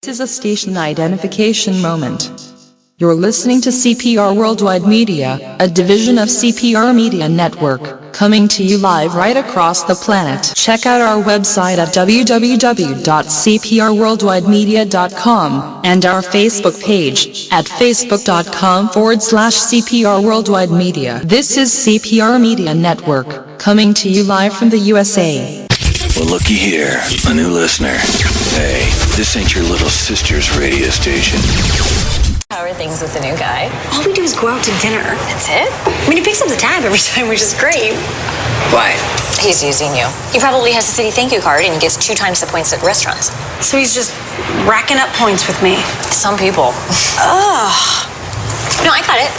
This is a station identification moment. You're listening to CPR Worldwide Media, a division of CPR Media Network, coming to you live right across the planet. Check out our website at www.cprworldwidemedia.com and our Facebook page at facebook.com/CPR Worldwide Media. This is CPR Media Network, coming to you live from the USA. Well, looky here, a new listener. Hey, this ain't your little sister's radio station. How are things with the new guy? All we do is go out to dinner. That's it? I mean, he picks up the tab every time, which is great. Why? He's using you. He probably has a city thank you card and he gets 2 times the points at restaurants. So he's just racking up points with me. Some people. Ugh. No, I got it.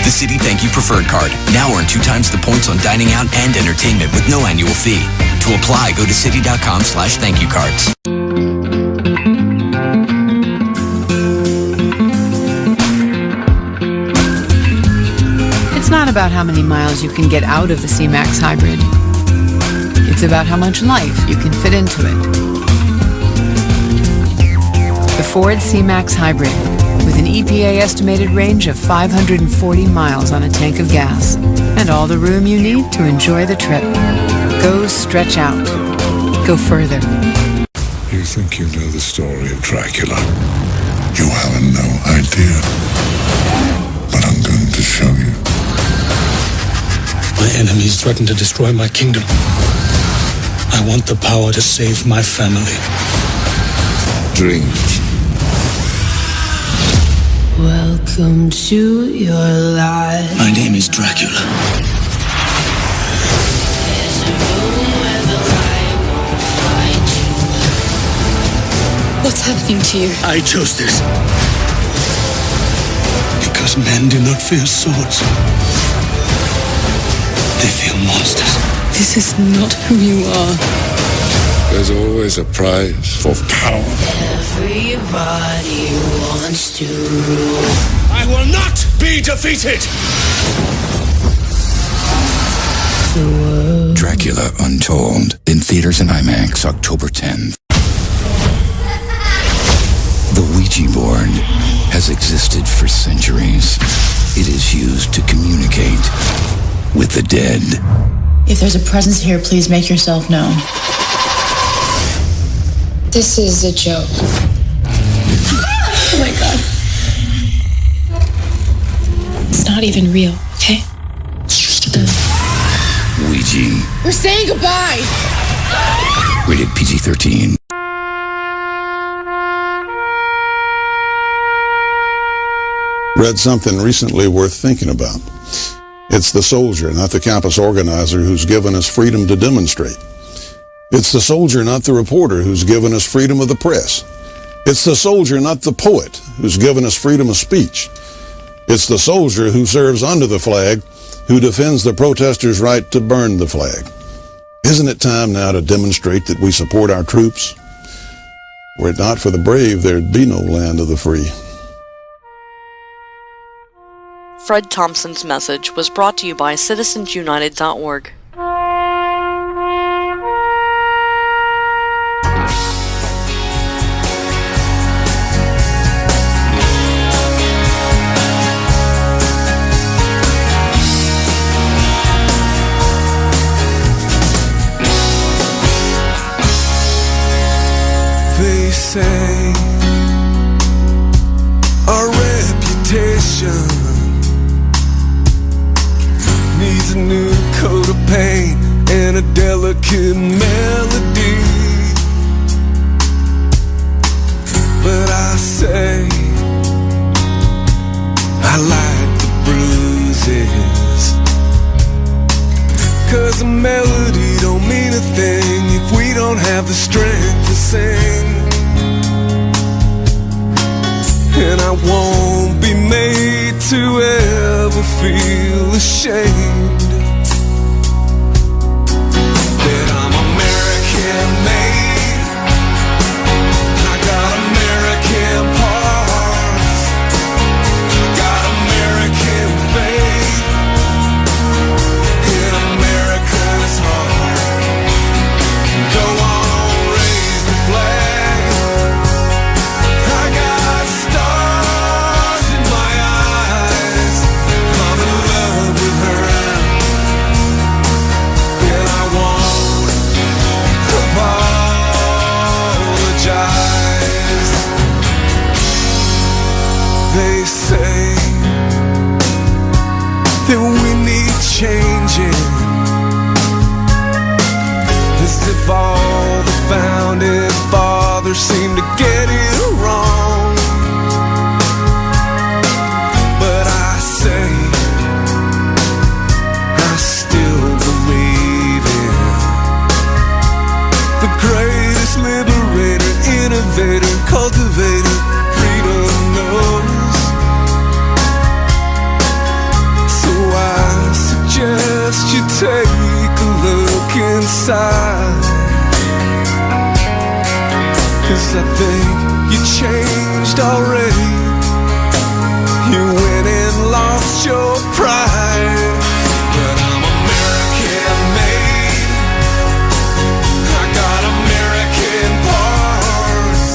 The Citi Thank You Preferred Card. Now earn 2 times the points on dining out and entertainment with no annual fee. To apply, go to citi.com/thankyoucards. It's not about how many miles you can get out of the C-Max Hybrid. It's about how much life you can fit into it. The Ford C-Max Hybrid, with an EPA estimated range of 540 miles on a tank of gas, and all the room you need to enjoy the trip. Go stretch out. Go further. You think you know the story of Dracula. You have no idea. But I'm going to show you. My enemies threaten to destroy my kingdom. I want the power to save my family. Drink. Welcome to your life. My name is Dracula. What's happening to you? I chose this. Because men do not fear swords. They fear monsters. This is not who you are. There's always a prize for power. Everybody wants to rule. I will not be defeated! Dracula Untold. In theaters and IMAX, October 10th. The Ouija board has existed for centuries. It is used to communicate with the dead. If there's a presence here, please make yourself known. This is a joke. Oh my God. It's not even real, okay? It's just a game. Ouija. We're saying goodbye! Rated PG-13. Read something recently worth thinking about. It's the soldier, not the campus organizer, who's given us freedom to demonstrate. It's the soldier, not the reporter, who's given us freedom of the press. It's the soldier, not the poet, who's given us freedom of speech. It's the soldier who serves under the flag, who defends the protesters' right to burn the flag. Isn't it time now to demonstrate that we support our troops? Were it not for the brave, there'd be no land of the free. Fred Thompson's message was brought to you by citizensunited.org. They say our reputation needs a new coat of paint and a delicate melody. But I say I like the bruises, 'cause a melody don't mean a thing if we don't have the strength to sing. And I won't be made to ever feel ashamed that I'm American made. I got American parts. I got American faith in America's heart. of all the founding fathers seem to get it wrong. But I say, I still believe in the greatest liberator, innovator, cultivator, freedom knows. So I suggest you take a look inside, 'cause I think you changed already. You went and lost your pride. But I'm American made. I got American parts.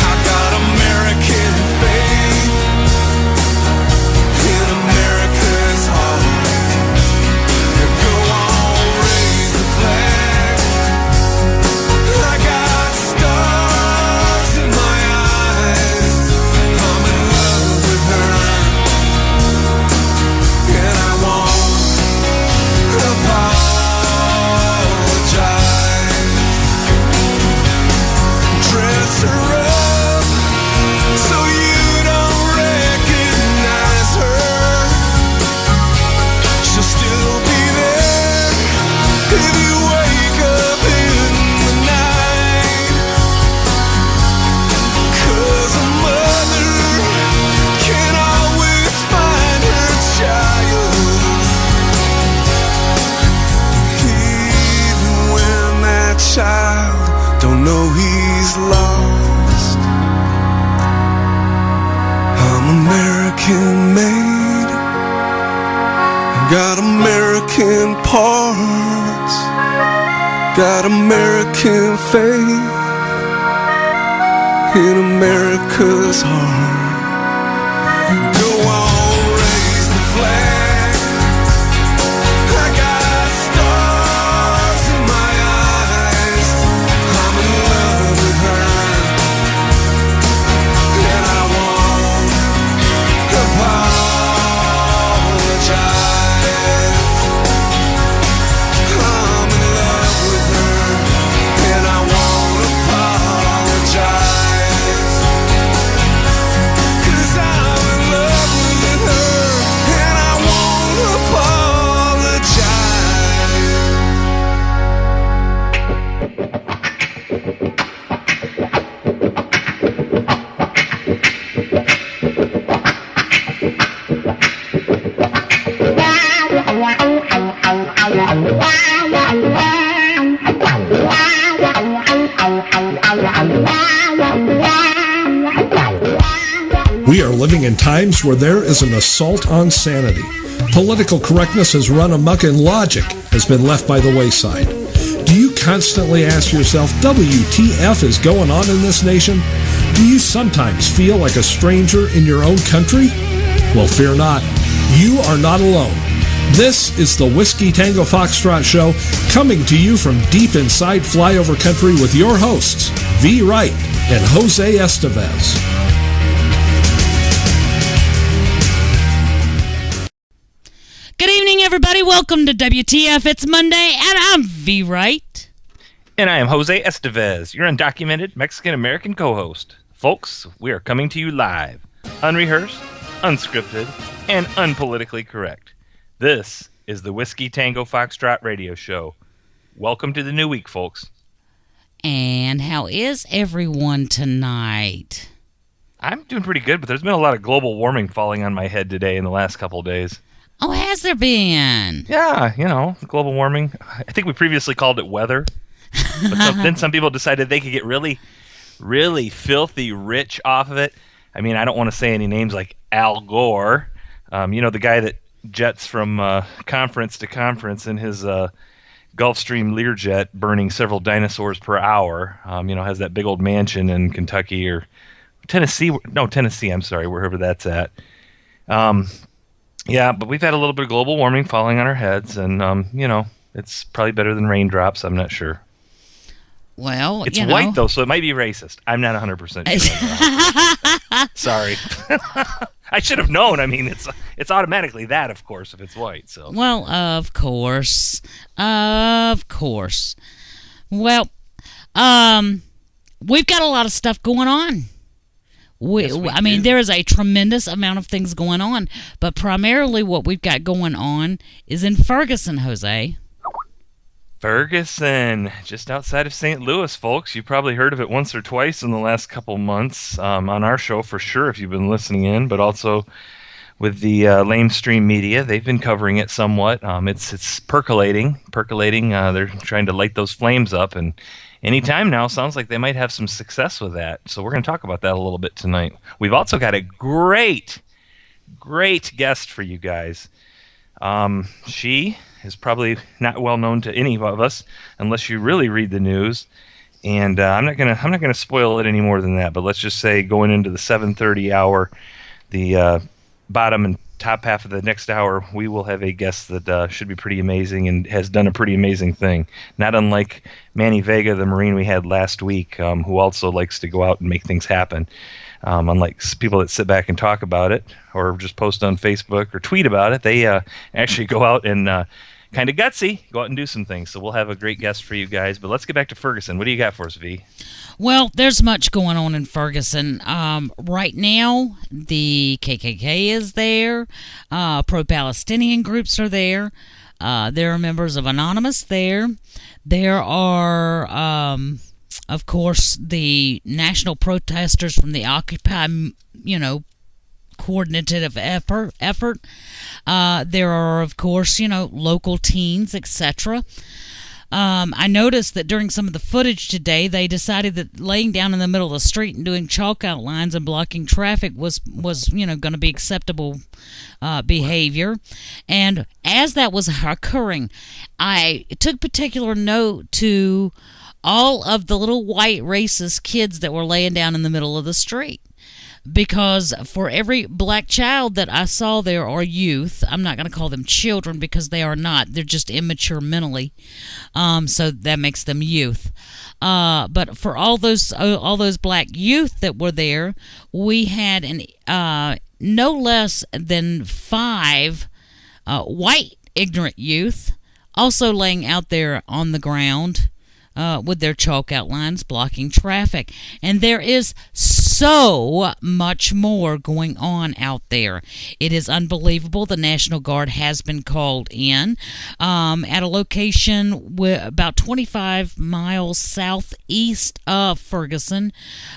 I got American faith in America's heart. Go on, raise the flag. I got stars in my eyes. I'm in love with her, and I won't apologize. Dress her up so you don't recognize her. She'll still be there if you wake up in the night. 'Cause a mother can always find her child, even when that child don't know he's lost. I'm American made. Got American parts. Got American faith in America's heart. Go on, raise the flag. I got stars in my eyes. I'm in love with her, and I won't apologize. I'm in love with her, and I won't apologize. 'Cause I'm in love with her, and I won't We are living in times where there is an assault on sanity. Political correctness has run amok and logic has been left by the wayside. Do you constantly ask yourself, WTF is going on in this nation? Do you sometimes feel like a stranger in your own country? Well, fear not. You are not alone. This is the Whiskey Tango Foxtrot Show, coming to you from deep inside flyover country with your hosts, V. Wright and Jose Estevez. Good evening, everybody. Welcome to WTF. It's Monday, and I'm V. Wright. And I am Jose Estevez, your undocumented Mexican-American co-host. Folks, we are coming to you live, unrehearsed, unscripted, and unpolitically correct. This is the Whiskey Tango Foxtrot radio show. Welcome to the new week, folks. And how is everyone tonight? I'm doing pretty good, but there's been a lot of global warming falling on my head today in the last couple of days. Oh, has there been? Yeah, you know, global warming. I think we previously called it weather. But then some people decided they could get really, really filthy rich off of it. I mean, I don't want to say any names like Al Gore. You know, the guy that jets from conference to conference in his Gulfstream Learjet, burning several dinosaurs per hour. You know, has that big old mansion in Kentucky or Tennessee. No, Tennessee, I'm sorry, wherever that's at. Yeah, but we've had a little bit of global warming falling on our heads, and, you know, it's probably better than raindrops. I'm not sure. Well, it's white, though, so it might be racist. I'm not 100% sure. Sorry. I should have known. I mean, it's automatically that, of course, if it's white. So. Well, of course. Of course. Well, we've got a lot of stuff going on. I mean, there is a tremendous amount of things going on, but primarily what we've got going on is in Ferguson, Jose. Ferguson, just outside of St. Louis, folks. You've probably heard of it once or twice in the last couple months on our show for sure if you've been listening in, but also with the lamestream media. They've been covering it somewhat. It's percolating. They're trying to light those flames up, and anytime now sounds like they might have some success with that. So we're going to talk about that a little bit tonight. We've also got a great guest for you guys. She is probably not well known to any of us unless you really read the news. And I'm not gonna spoil it any more than that. But let's just say going into the 7:30 hour, the bottom and top half of the next hour, we will have a guest that should be pretty amazing and has done a pretty amazing thing. Not unlike Manny Vega, the Marine we had last week, who also likes to go out and make things happen. Unlike people that sit back and talk about it or just post on Facebook or tweet about it, they actually go out and kind of gutsy, go out and do some things. So we'll have a great guest for you guys. But let's get back to Ferguson. What do you got for us, V? Well, there's much going on in Ferguson. Right now, the KKK is there. Pro-Palestinian groups are there. There are members of Anonymous there. There are, of course, the national protesters from the Occupy, coordinative effort. There are, of course, local teens, etc. I noticed that during some of the footage today, they decided that laying down in the middle of the street and doing chalk outlines and blocking traffic was going to be acceptable behavior. And as that was occurring, I took particular note to all of the little white racist kids that were laying down in the middle of the street. Because for every black child that I saw there, or youth, I'm not going to call them children because they are not. They're just immature mentally, so that makes them youth. But for all those black youth that were there, we had no less than 5 white ignorant youth also laying out there on the ground with their chalk outlines blocking traffic. And there is so much more going on out there. It is unbelievable. The National Guard has been called in at a location about 25 miles southeast of Ferguson.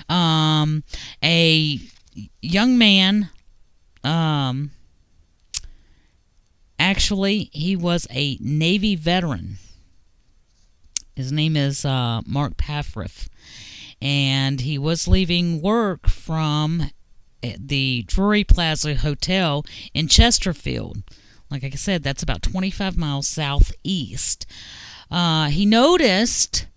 A young man, actually, he was a Navy veteran. His name is Mark Paffriff, and he was leaving work from the Drury Plaza Hotel in Chesterfield. Like I said, that's about 25 miles southeast. He noticed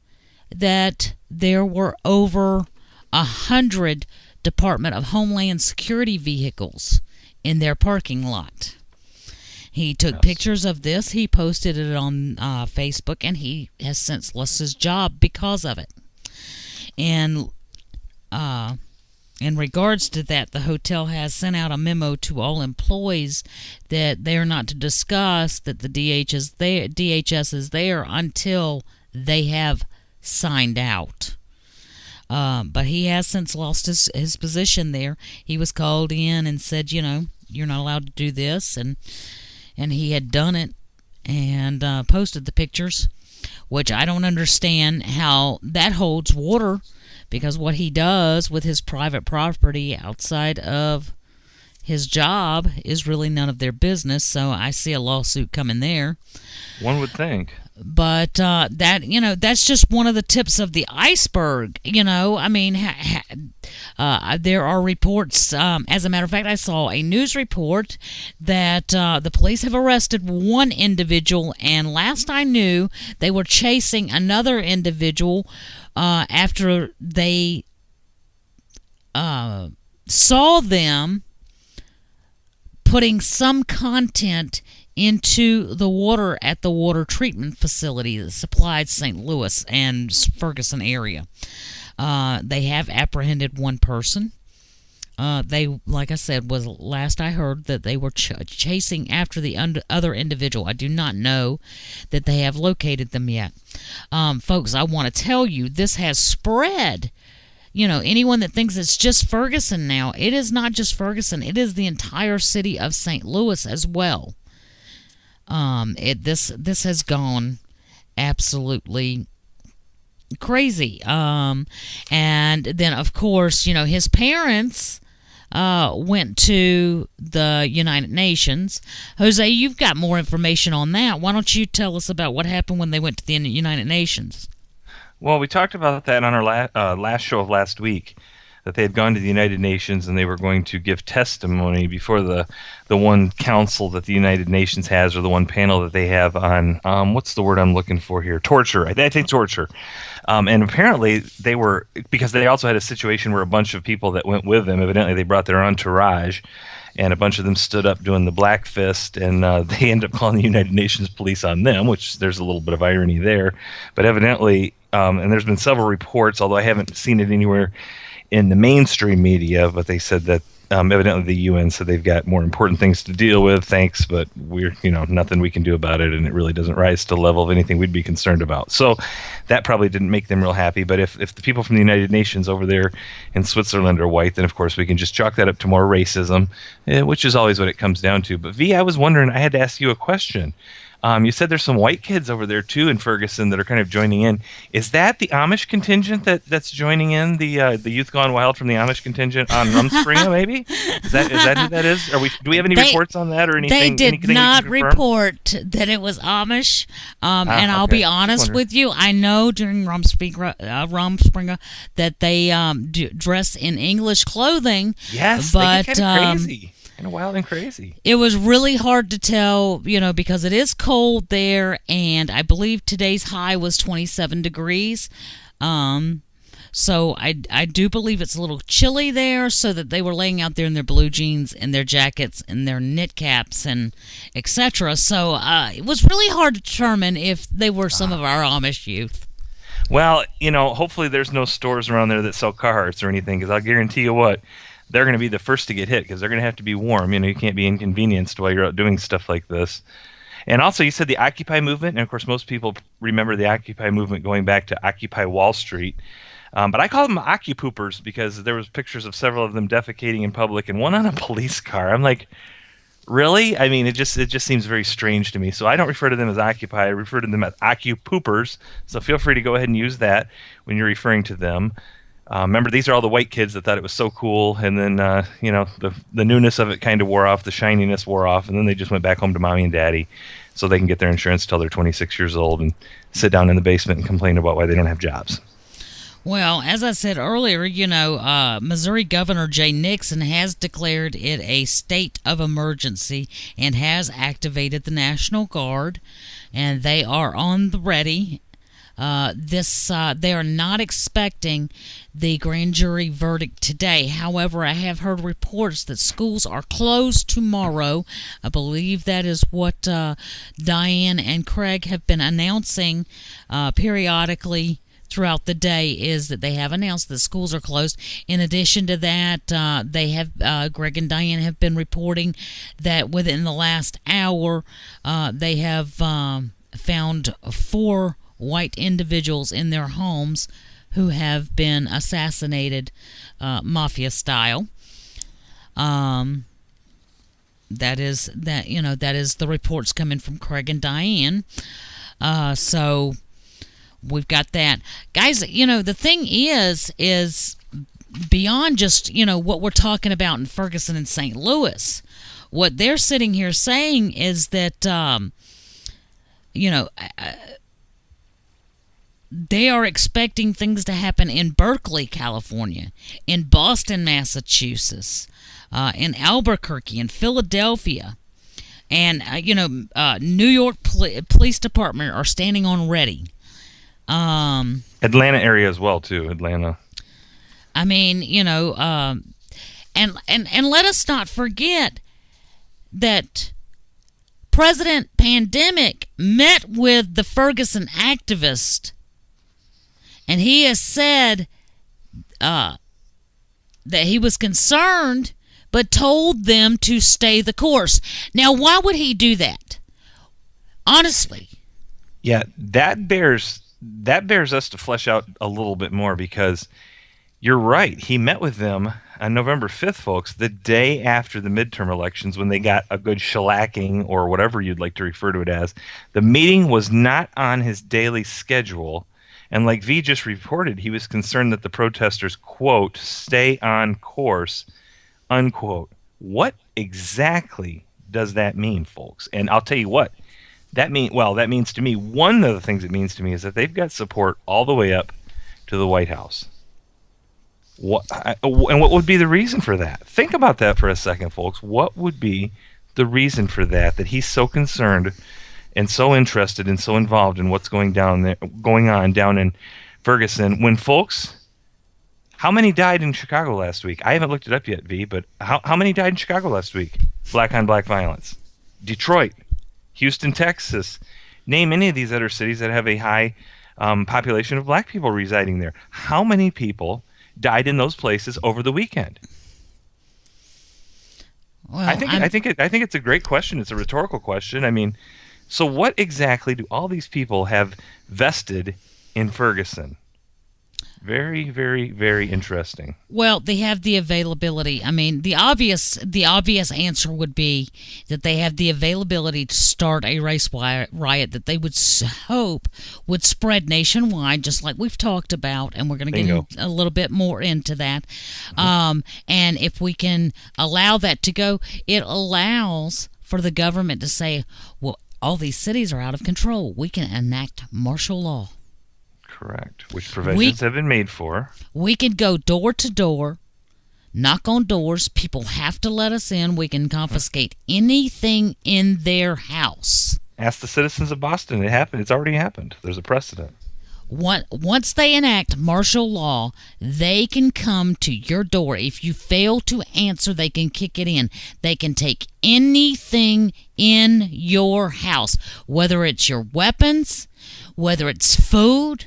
that there were over 100 Department of Homeland Security vehicles in their parking lot. He took pictures of this. He posted it on Facebook, and he has since lost his job because of it. And in regards to that, the hotel has sent out a memo to all employees that they are not to discuss that the DHS is there until they have signed out. But he has since lost his position there. He was called in and said, you're not allowed to do this, and he had done it and posted the pictures, which I don't understand how that holds water, because what he does with his private property outside of his job is really none of their business. So I see a lawsuit coming there. One would think. But that's just one of the tips of the iceberg. I mean, there are reports. As a matter of fact, I saw a news report that the police have arrested one individual, and last I knew, they were chasing another individual after they saw them putting some content into the water at the water treatment facility that supplied St. Louis and Ferguson area. They have apprehended one person. They, like I said, was last I heard that they were chasing after the other individual. I do not know that they have located them yet. Folks, I want to tell you, this has spread. Anyone that thinks it's just Ferguson now, it is not just Ferguson. It is the entire city of St. Louis as well. This has gone absolutely crazy. And then, of course, his parents went to the United Nations. Jose, you've got more information on that. Why don't you tell us about what happened when they went to the United Nations? Well, we talked about that on our last show of last week, that they had gone to the United Nations and they were going to give testimony before the one council that the United Nations has, or the one panel that they have on, what's the word I'm looking for here? Torture. I think torture. And apparently they were, because they also had a situation where a bunch of people that went with them, evidently they brought their entourage, and a bunch of them stood up doing the black fist, and they ended up calling the United Nations police on them, which there's a little bit of irony there. But evidently, and there's been several reports, although I haven't seen it anywhere in the mainstream media, but they said that evidently the UN said they've got more important things to deal with, thanks, but we're, nothing we can do about it, and it really doesn't rise to the level of anything we'd be concerned about. So that probably didn't make them real happy, but if the people from the United Nations over there in Switzerland are white, then of course we can just chalk that up to more racism, which is always what it comes down to. But V, I was wondering, I had to ask you a question. You said there's some white kids over there too in Ferguson that are kind of joining in. Is that the Amish contingent that's joining in, the Youth Gone Wild from the Amish contingent on Rumspringa? Maybe is that who that is? Do we have any reports on that or anything? They did not report that it was Amish. And I'll be honest with you, I know during Rumspringa that they dress in English clothing. Yes, but they get kind of crazy. Kind of wild and crazy. It was really hard to tell, because it is cold there, and I believe today's high was 27 degrees. So I do believe it's a little chilly there, so that they were laying out there in their blue jeans and their jackets and their knit caps and etc. So it was really hard to determine if they were some of our Amish youth. Well, hopefully there's no stores around there that sell Carhartts or anything, because I'll guarantee you what, they're going to be the first to get hit, because they're going to have to be warm. You can't be inconvenienced while you're out doing stuff like this. And also, you said the Occupy movement, and of course most people remember the Occupy movement going back to Occupy Wall Street. But I call them Occupoopers because there was pictures of several of them defecating in public, and one on a police car. I'm like, really? I mean, it just seems very strange to me. So I don't refer to them as Occupy. I refer to them as Occupoopers. So feel free to go ahead and use that when you're referring to them. Remember, these are all the white kids that thought it was so cool, and then the newness of it kind of wore off, the shininess wore off, and then they just went back home to mommy and daddy so they can get their insurance till they're 26 years old and sit down in the basement and complain about why they don't have jobs. Well, as I said earlier, Missouri Governor Jay Nixon has declared it a state of emergency and has activated the National Guard, and they are on the ready. They are not expecting the grand jury verdict today. However, I have heard reports that schools are closed tomorrow. I believe that is what Diane and Craig have been announcing periodically throughout the day, is that they have announced that schools are closed. In addition to that, Greg and Diane have been reporting that within the last hour, they have found 4 white individuals in their homes who have been assassinated mafia style. That is the reports coming from Craig and Diane. So we've got that. Guys, the thing is beyond just, what we're talking about in Ferguson and St. Louis. What they're sitting here saying is that they are expecting things to happen in Berkeley, California, in Boston, Massachusetts, in Albuquerque, in Philadelphia. And, New York Police Department are standing on ready. Atlanta area as well, too. Atlanta. I mean, and let us not forget that President Pandemic met with the Ferguson activist, and he has said that he was concerned, but told them to stay the course. Now, why would he do that? Honestly. Yeah, that bears us to flesh out a little bit more, because you're right. He met with them on November 5th, folks, the day after the midterm elections, when they got a good shellacking, or whatever you'd like to refer to it as. The meeting was not on his daily schedule, and like V just reported, he was concerned that the protesters, quote, stay on course, unquote. What exactly does that mean, folks? And I'll tell you what. That means to me, one of the things it means to me is that they've got support all the way up to the White House. And what would be the reason for that? Think about that for a second, folks. What would be the reason for that he's so concerned and so interested and so involved in what's going on down in Ferguson, when, folks, how many died in Chicago last week? I haven't looked it up yet, V, but how many died in Chicago last week? Black on black violence. Detroit, Houston, Texas. Name any of these other cities that have a high population of black people residing there. How many people died in those places over the weekend? Well, I think it's a great question. It's a rhetorical question. I mean, so what exactly do all these people have vested in Ferguson? Very, very, very interesting. Well, they have the availability. I mean, the obvious answer would be that they have the availability to start a race riot that they would hope would spread nationwide, just like we've talked about, and we're going to get a little bit more into that. And if we can allow that to go, it allows for the government to say, well, all these cities are out of control. We can enact martial law. Correct. Which provisions have been made for. We can go door to door, knock on doors. People have to let us in. We can confiscate anything in their house. Ask the citizens of Boston. It happened. It's already happened. There's a precedent. Once they enact martial law, they can come to your door. If you fail to answer, they can kick it in. They can take anything in your house, whether it's your weapons, whether it's food,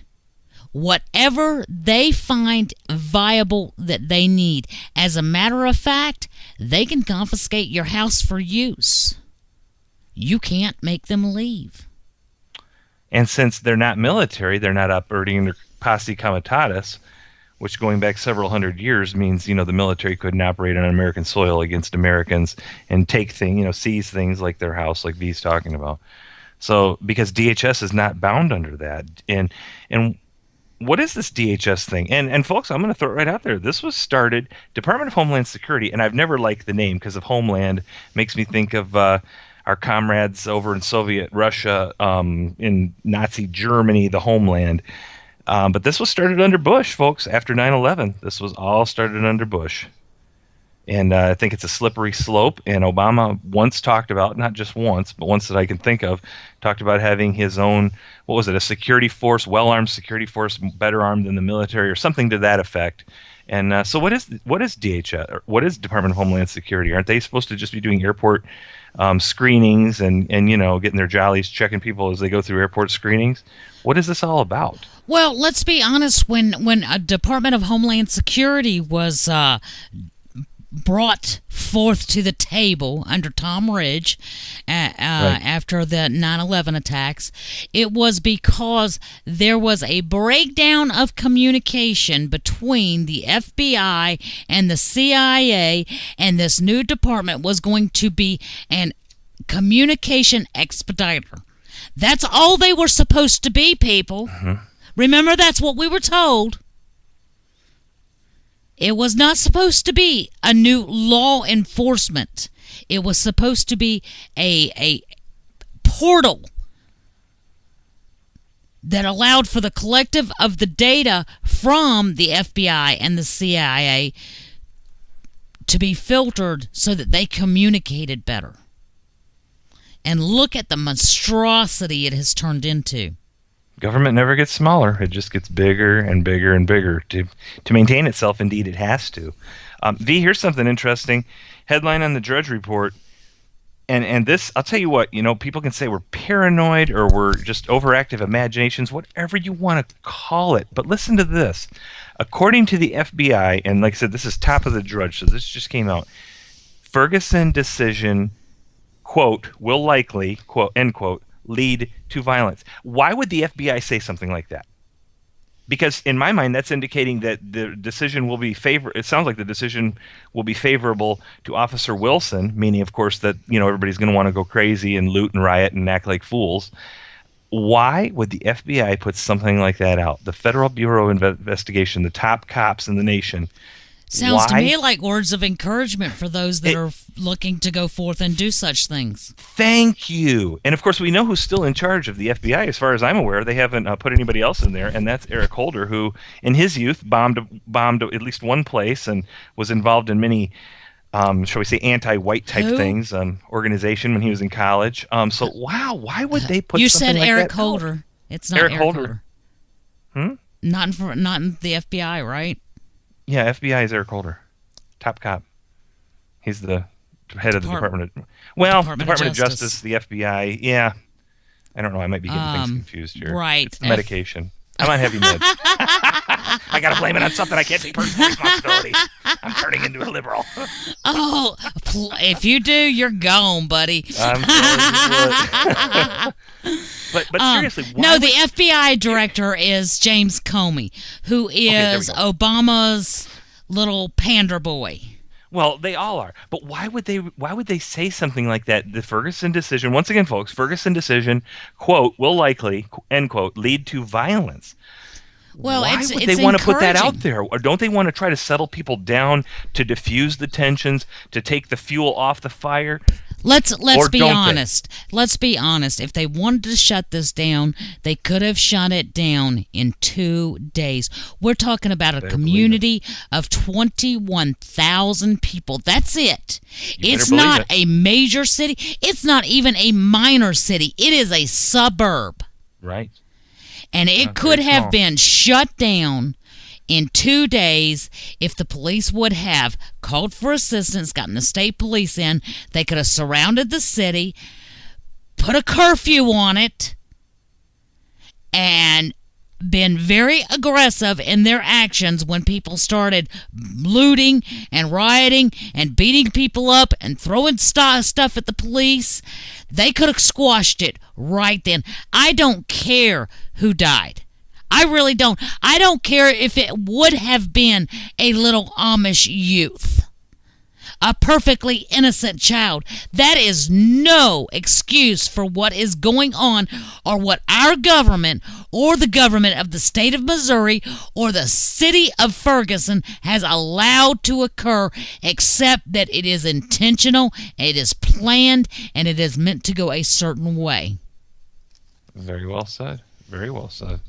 whatever they find viable that they need. As a matter of fact, they can confiscate your house for use. You can't make them leave. And since they're not military, they're not operating under posse comitatus, which going back several hundred years means, the military couldn't operate on American soil against Americans and take things, seize things like their house, like V's talking about. So, because DHS is not bound under that. And what is this DHS thing? And folks, I'm going to throw it right out there. This was started, Department of Homeland Security, and I've never liked the name because of Homeland. Makes me think of our comrades over in Soviet Russia, in Nazi Germany, the Homeland. But this was started under Bush, folks, after 9/11. This was all started under Bush. And I think it's a slippery slope. And Obama once talked about, not just once, but once that I can think of, talked about having his own, what was it, a security force, well-armed security force, better armed than the military, or something to that effect. And so what is DHS, or what is Department of Homeland Security? Aren't they supposed to just be doing airport screenings and getting their jollies, checking people as they go through airport screenings? What is this all about? Well, let's be honest. When a Department of Homeland Security was brought forth to the table under Tom Ridge after the 9/11 attacks, it was because there was a breakdown of communication between the FBI and the CIA, and this new department was going to be an communication expediter. That's all they were supposed to be, people. Remember, that's what we were told. It was not supposed to be a new law enforcement. It was supposed to be a portal that allowed for the collective of the data from the FBI and the CIA to be filtered so that they communicated better. And look at the monstrosity it has turned into. Government never gets smaller. It just gets bigger and bigger and bigger. To maintain itself, indeed, it has to. V, here's something interesting. Headline on the Drudge Report. And this, I'll tell you what, people can say we're paranoid or we're just overactive imaginations, whatever you want to call it. But listen to this. According to the FBI, and like I said, this is top of the drudge, so this just came out. Ferguson decision, quote, will likely, quote, end quote, lead to violence. Why would the FBI say something like that? Because in my mind, that's indicating that the decision will be it sounds like the decision will be favorable to Officer Wilson, meaning, of course, that everybody's going to want to go crazy and loot and riot and act like fools. Why would the FBI put something like that out? The Federal Bureau of Investigation, the top cops in the nation. Sounds to me like words of encouragement for those that are looking to go forth and do such things. Thank you. And of course, we know who's still in charge of the FBI. As far as I'm aware, they haven't put anybody else in there, and that's Eric Holder, who, in his youth, bombed at least one place and was involved in many, shall we say, anti-white type things, organization when he was in college. So, wow, why would they put? You something said like Eric that Holder. out? It's not Eric Holder. Holder. Hmm. Not in the FBI, right? Yeah, FBI is Eric Holder, top cop. He's the head of the Department of Justice, the FBI. Yeah, I don't know. I might be getting things confused here. Right, it's the medication. I'm on heavy meds. I gotta blame it on something I can't take personal responsibility. I'm turning into a liberal. Oh, if you do, you're gone, buddy. I'm telling you what. But seriously, why the FBI director is James Comey, who is Obama's little pander boy. Well, they all are. But why would they say something like that? The Ferguson decision, once again, folks, Ferguson decision, quote, will likely, end quote, lead to violence. Well, why it's would they want to put that out encouraging. there? Or don't they want to try to settle people down, to diffuse the tensions, to take the fuel off the fire? Let's Or be don't they? honest. Let's be honest. If they wanted to shut this down, they could have shut it down in 2 days. We're talking about a community of 21,000 people. That's it. It's not a major city. It's not even a minor city. It is a suburb. Right. And it could have been shut down in 2 days if the police would have called for assistance, gotten the state police in. They could have surrounded the city, put a curfew on it, and been very aggressive in their actions when people started looting and rioting and beating people up and throwing stuff at the police. They could have squashed it right then. I don't care who died. I really don't. I don't care if it would have been a little Amish youth, a perfectly innocent child. That is no excuse for what is going on or what our government or the government of the state of Missouri or the city of Ferguson has allowed to occur, except that it is intentional, it is planned, and it is meant to go a certain way. Very well said. Very well said.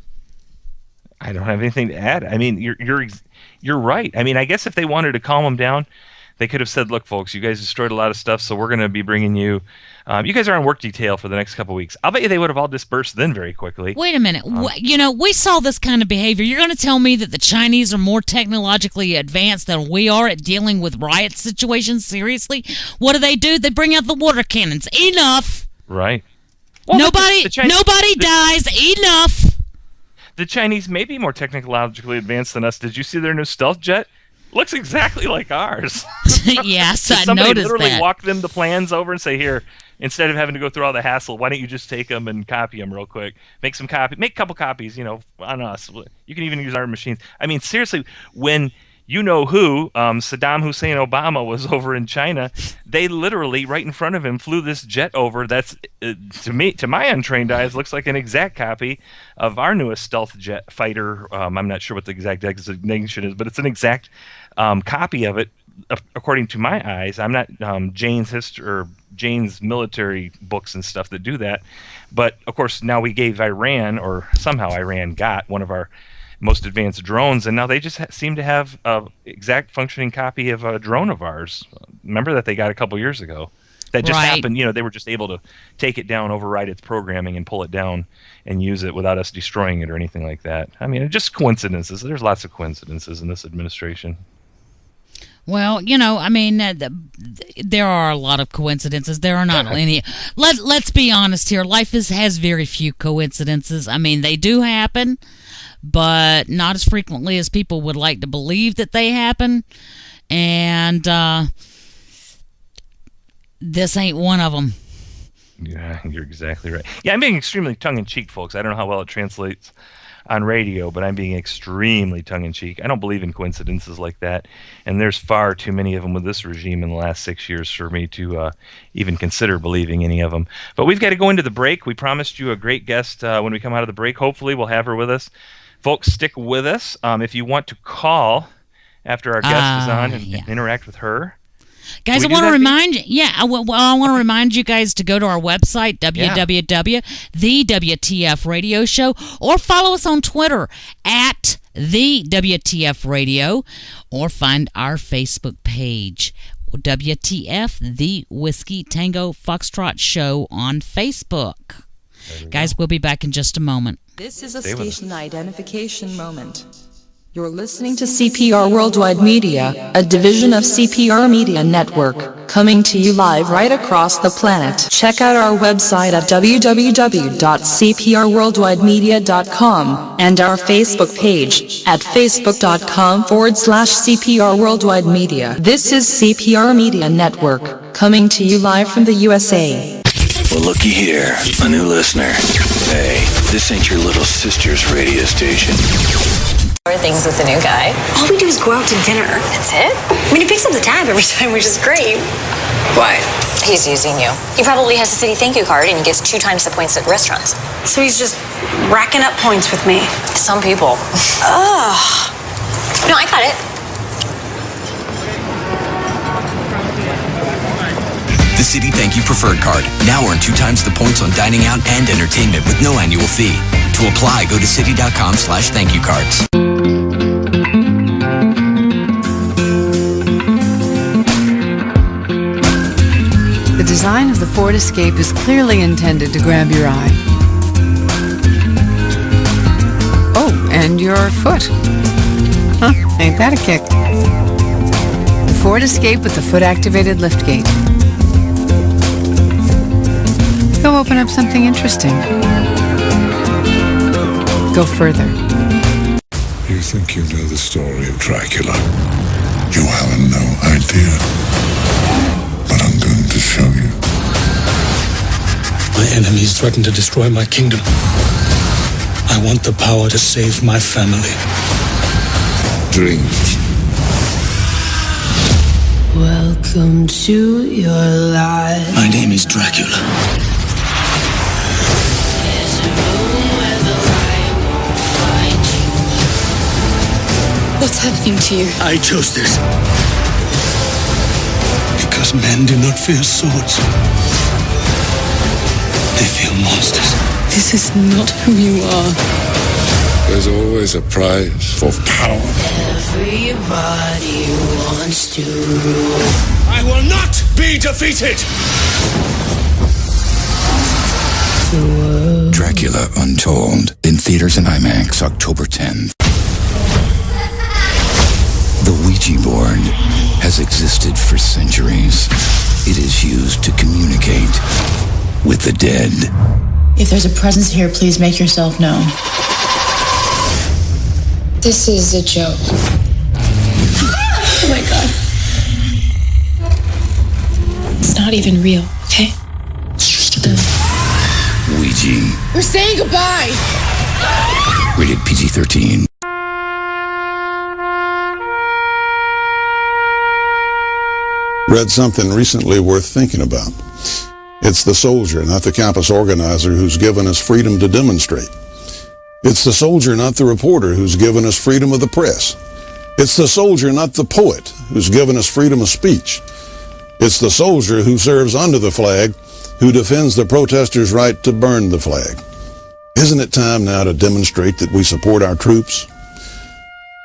I don't have anything to add. I mean, you're right. I mean, I guess if they wanted to calm them down, they could have said, "Look, folks, you guys destroyed a lot of stuff, so we're going to be bringing you. You guys are on work detail for the next couple of weeks." I'll bet you they would have all dispersed then very quickly. Wait a minute. We saw this kind of behavior. You're going to tell me that the Chinese are more technologically advanced than we are at dealing with riot situations? Seriously? What do? They bring out the water cannons. Enough. Right. Well, nobody dies. Enough. The Chinese may be more technologically advanced than us. Did you see their new stealth jet? Looks exactly like ours. Yes, I somebody noticed literally that. walk them the plans over and say, "Here, instead of having to go through all the hassle, why don't you just take them and copy them real quick? Make a couple copies, on us. You can even use our machines." I mean, seriously, when Saddam Hussein Obama was over in China, they literally right in front of him flew this jet over. That's to my untrained eyes looks like an exact copy of our newest stealth jet fighter. I'm not sure what the exact designation is, but it's an exact copy of it according to my eyes. I'm not Jane's history or Jane's military books and stuff that do that, but of course now we gave Iran, or somehow Iran got one of our most advanced drones, and now they just seem to have an exact functioning copy of a drone of ours. Remember that they got a couple years ago. That just happened. They were just able to take it down, override its programming, and pull it down and use it without us destroying it or anything like that. I mean, just coincidences. There's lots of coincidences in this administration. Well, I mean, there are a lot of coincidences. There are not any. Let's be honest here. Life has very few coincidences. I mean, they do happen, but not as frequently as people would like to believe that they happen. And this ain't one of them. Yeah, you're exactly right. Yeah, I'm being extremely tongue-in-cheek, folks. I don't know how well it translates on radio, but I'm being extremely tongue-in-cheek. I don't believe in coincidences like that, and there's far too many of them with this regime in the last 6 years for me to even consider believing any of them. But we've got to go into the break. We promised you a great guest when we come out of the break. Hopefully we'll have her with us. Folks, stick with us. If you want to call after our guest is on and interact with her. Guys, I want to remind you, I want to remind you guys to go to our website, www.thewtf Radio Show, or follow us on Twitter at the WTF Radio, or find our Facebook page, WTF, the Whiskey Tango Foxtrot Show on Facebook. Guys, we'll be back in just a moment. This is a station identification moment. You're listening to CPR Worldwide Media, a division of CPR Media Network, coming to you live right across the planet. Check out our website at www.cprworldwidemedia.com and our Facebook page at facebook.com/CPR Worldwide Media. This is CPR Media Network, coming to you live from the USA. Well, looky here, a new listener. Hey, this ain't your little sister's radio station. Things with the new guy. All we do is go out to dinner. That's it? I mean, he picks up the tab every time, which is great. Why? He's using you. He probably has a city thank you card and he gets 2 times the points at restaurants. So he's just racking up points with me. Some people. Ugh. No, I got it. The City Thank You Preferred Card. Now earn 2 times the points on dining out and entertainment with no annual fee. To apply, go to city.com/thankyoucards. The design of the Ford Escape is clearly intended to grab your eye. Oh, and your foot. Huh, ain't that a kick? The Ford Escape with the foot-activated liftgate. Go open up something interesting. Go further. You think you know the story of Dracula? You have no idea. But I'm going to show you. My enemies threaten to destroy my kingdom. I want the power to save my family. Drink. Welcome to your life. My name is Dracula. What's happening to you? I chose this. Because men do not fear swords. They fear monsters. This is not who you are. There's always a prize for power. Everybody wants to rule. I will not be defeated! Dracula Untold. In theaters and IMAX, October 10th. The Ouija board has existed for centuries. It is used to communicate with the dead. If there's a presence here, please make yourself known. This is a joke. Oh my god. It's not even real, okay? It's just a game. Ouija. We're saying goodbye! Rated PG-13. Read something recently worth thinking about. It's the soldier, not the campus organizer, who's given us freedom to demonstrate. It's the soldier, not the reporter, who's given us freedom of the press. It's the soldier, not the poet, who's given us freedom of speech. It's the soldier who serves under the flag, who defends the protesters' right to burn the flag. Isn't it time now to demonstrate that we support our troops?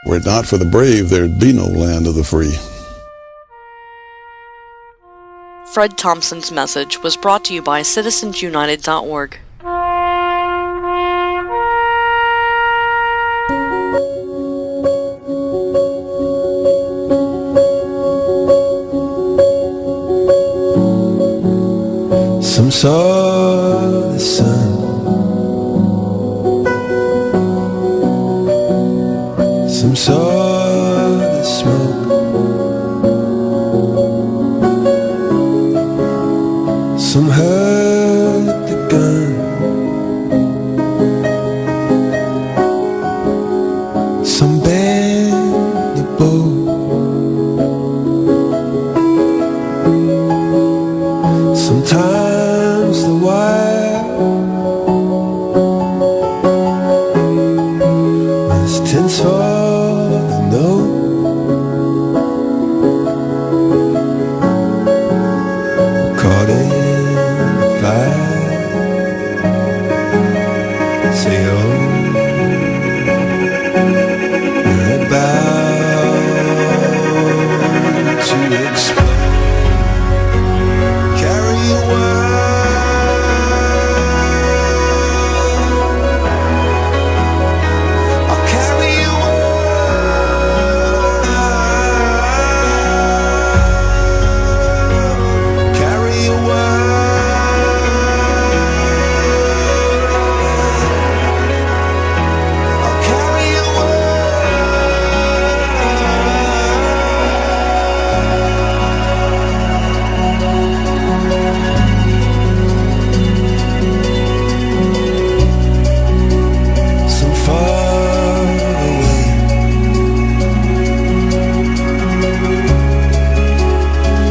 Were it not for the brave, there'd be no land of the free. Fred Thompson's message was brought to you by citizensunited.org. saw the sun, some saw the smoke, some heard the gun, some bent the bow. Sometimes the wire was tense for the note. Caught in the fire, say oh, we're about to explode. Carry your world, I'll carry your world, carry your world, I'll carry your some far away,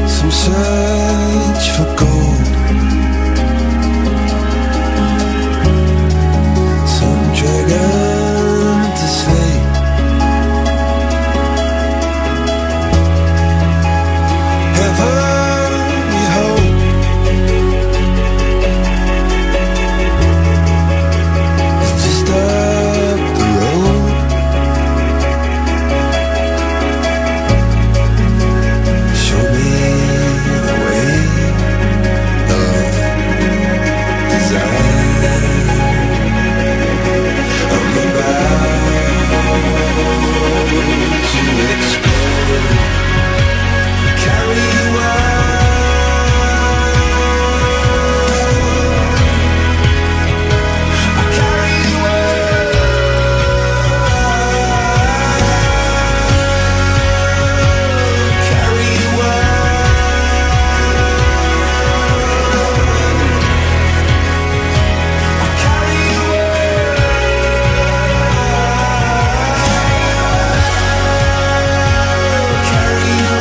some search for gold, some dragon to slay, heaven we hope, it's just up the road. Show me the way of desire. I'm about to explode. Carry you I carry you carry you I carry you carry you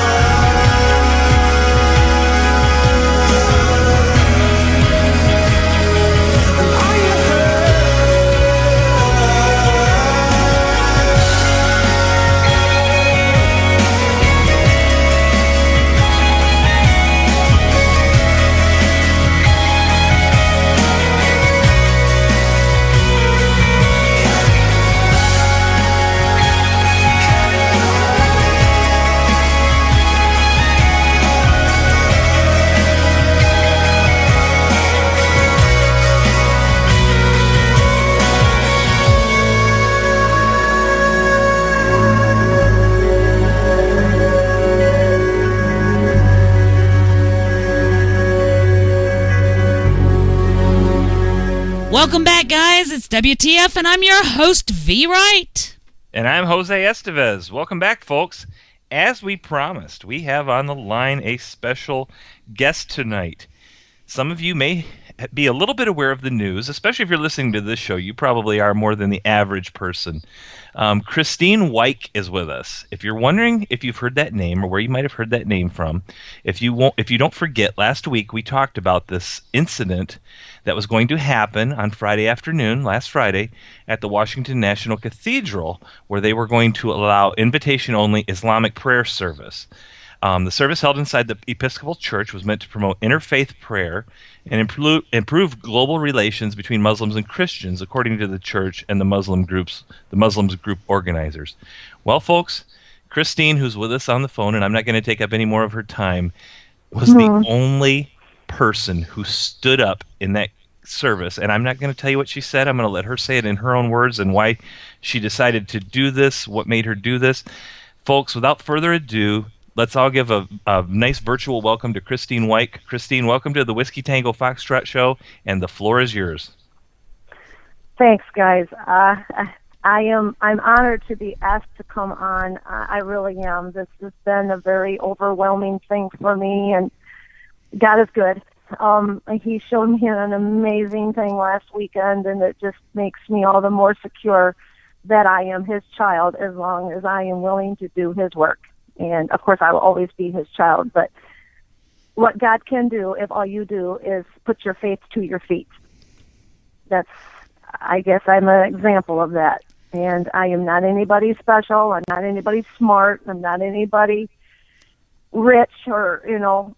Welcome back, guys. It's WTF, and I'm your host, V. Wright. And I'm Jose Estevez. Welcome back, folks. As we promised, we have on the line a special guest tonight. Some of you may be a little bit aware of the news, especially if you're listening to this show. You probably are more than the average person. Christine Wyke is with us. If you're wondering if you've heard that name or where you might have heard that name from, if you don't forget, last week we talked about this incident that was going to happen on Friday afternoon, last Friday, at the Washington National Cathedral, where they were going to allow invitation-only Islamic prayer service. The service held inside the Episcopal Church was meant to promote interfaith prayer and improve global relations between Muslims and Christians, according to the church and the Muslims group organizers. Well, folks, Christine, who's with us on the phone, and I'm not going to take up any more of her time, was the only person who stood up in that service. And I'm not going to tell you what she said. I'm going to let her say it in her own words and why she decided to do this, what made her do this. Folks, without further ado, let's all give a nice virtual welcome to Christine White. Christine, welcome to the Whiskey Tango Foxtrot Show, and the floor is yours. Thanks, guys. I'm honored to be asked to come on. I really am. This has been a very overwhelming thing for me, and God is good. He showed me an amazing thing last weekend, and it just makes me all the more secure that I am his child as long as I am willing to do his work. And, of course, I will always be his child, but what God can do if all you do is put your faith to your feet. I guess I'm an example of that. And I am not anybody special. I'm not anybody smart. I'm not anybody rich or,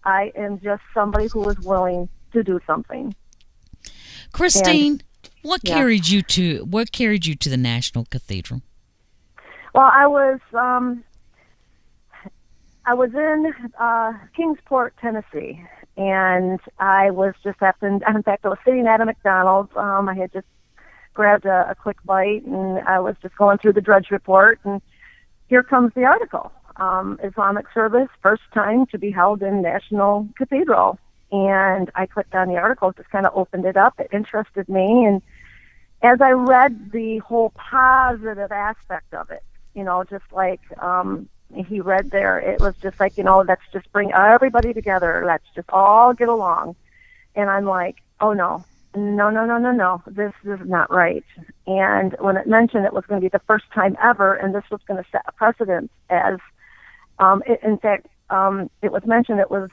I am just somebody who is willing to do something. Christine, what carried you to the National Cathedral? Well, I was in Kingsport, Tennessee, and I was just in fact, I was sitting at a McDonald's. I had just grabbed a quick bite, and I was just going through the Drudge Report, and here comes the article. Islamic service, first time to be held in National Cathedral. And I clicked on the article, just kind of opened it up. It interested me. And as I read the whole positive aspect of it, just like he read there, it was just like, let's just bring everybody together. Let's just all get along. And I'm like, oh, no, this is not right. And when it mentioned it was going to be the first time ever, and this was going to set a precedent as, it was mentioned it was,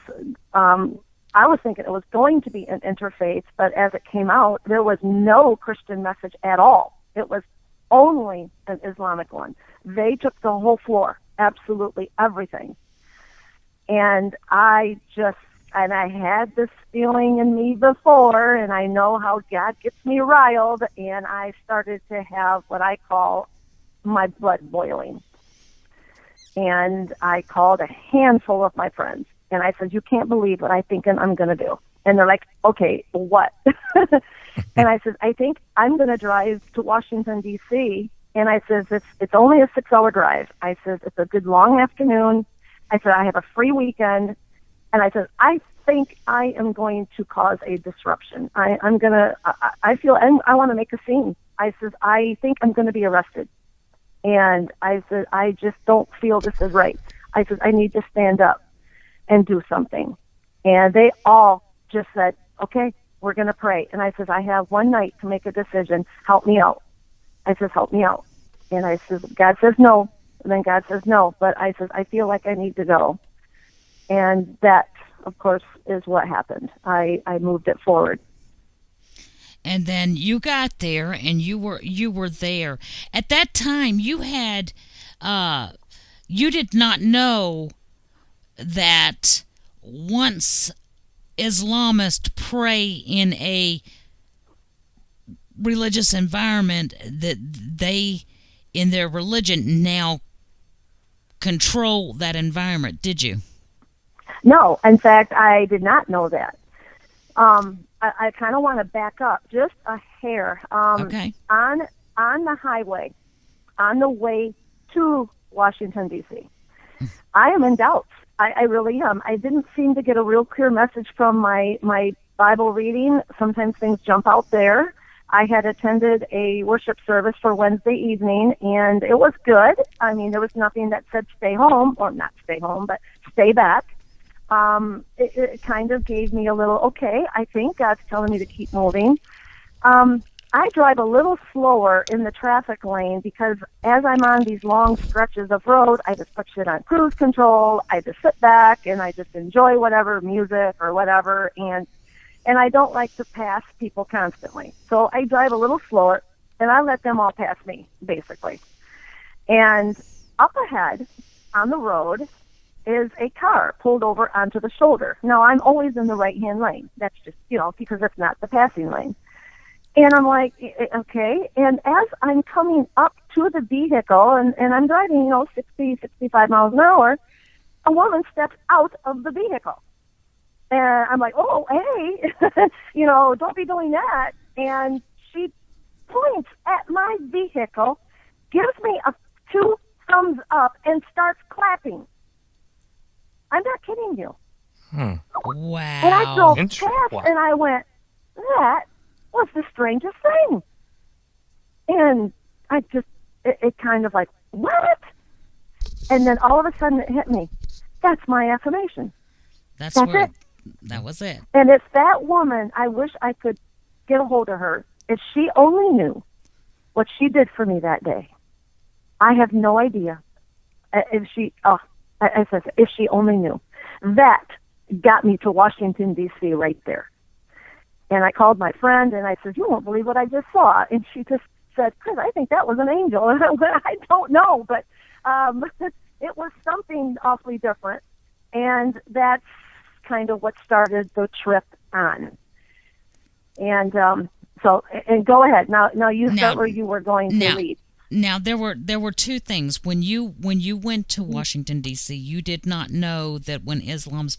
I was thinking it was going to be an interfaith, but as it came out, there was no Christian message at all. It was only an Islamic one. They took the whole floor, absolutely everything. And I had this feeling in me before, and I know how God gets me riled, and I started to have what I call my blood boiling. And I called a handful of my friends, and I said, you can't believe what I think I'm going to do. And they're like, okay, what? And I said, I think I'm going to drive to Washington, D.C., and I said, it's only a 6-hour drive. I said, it's a good long afternoon. I said, I have a free weekend. And I said, I think I am going to cause a disruption. I want to make a scene. I said, I think I'm going to be arrested. And I said, I just don't feel this is right. I said, I need to stand up and do something. And they all just said, okay, we're going to pray. And I said, I have one night to make a decision. Help me out. I said, help me out. And I said, God says no. And then God says no. But I said, I feel like I need to go. And that, of course, is what happened. I moved it forward. And then you got there, and you were there. At that time, you had you did not know that once Islamists pray in a religious environment, that they, in their religion, now control that environment. Did you? No, in fact, I did not know that. I kind of want to back up just a hair. Okay. On the highway, on the way to Washington, D.C., I am in doubt. I really am. I didn't seem to get a real clear message from my Bible reading. Sometimes things jump out there. I had attended a worship service for Wednesday evening, and it was good. I mean, there was nothing that said stay home, or not stay home, but stay back. It kind of gave me a little, okay, I think God's telling me to keep moving. I drive a little slower in the traffic lane because as I'm on these long stretches of road, I just put shit on cruise control. I just sit back and I just enjoy whatever music or whatever, and I don't like to pass people constantly. So I drive a little slower, and I let them all pass me, basically. And up ahead on the road is a car pulled over onto the shoulder. Now, I'm always in the right-hand lane. That's just, because it's not the passing lane. And I'm like, okay. And as I'm coming up to the vehicle, and I'm driving, 60, 65 miles an hour, a woman steps out of the vehicle. And I'm like, oh, hey, don't be doing that. And she points at my vehicle, gives me 2 thumbs up, and starts clapping. I'm not kidding you. Wow. And I drove past and I went, that was the strangest thing. And I just, it kind of like, what? And then all of a sudden it hit me. That's my affirmation. That's it. That was it. And it's that woman, I wish I could get a hold of her. If she only knew what she did for me that day. I have no idea. If she only knew. That got me to Washington, D.C. right there. And I called my friend and I said, you won't believe what I just saw. And she just said, Chris, I think that was an angel. And I went, I don't know, but it was something awfully different. And that's kind of what started the trip on. And and go ahead. Now you start where you were going to lead. Now there were two things. When you went to Washington D.C., you did not know that when Islams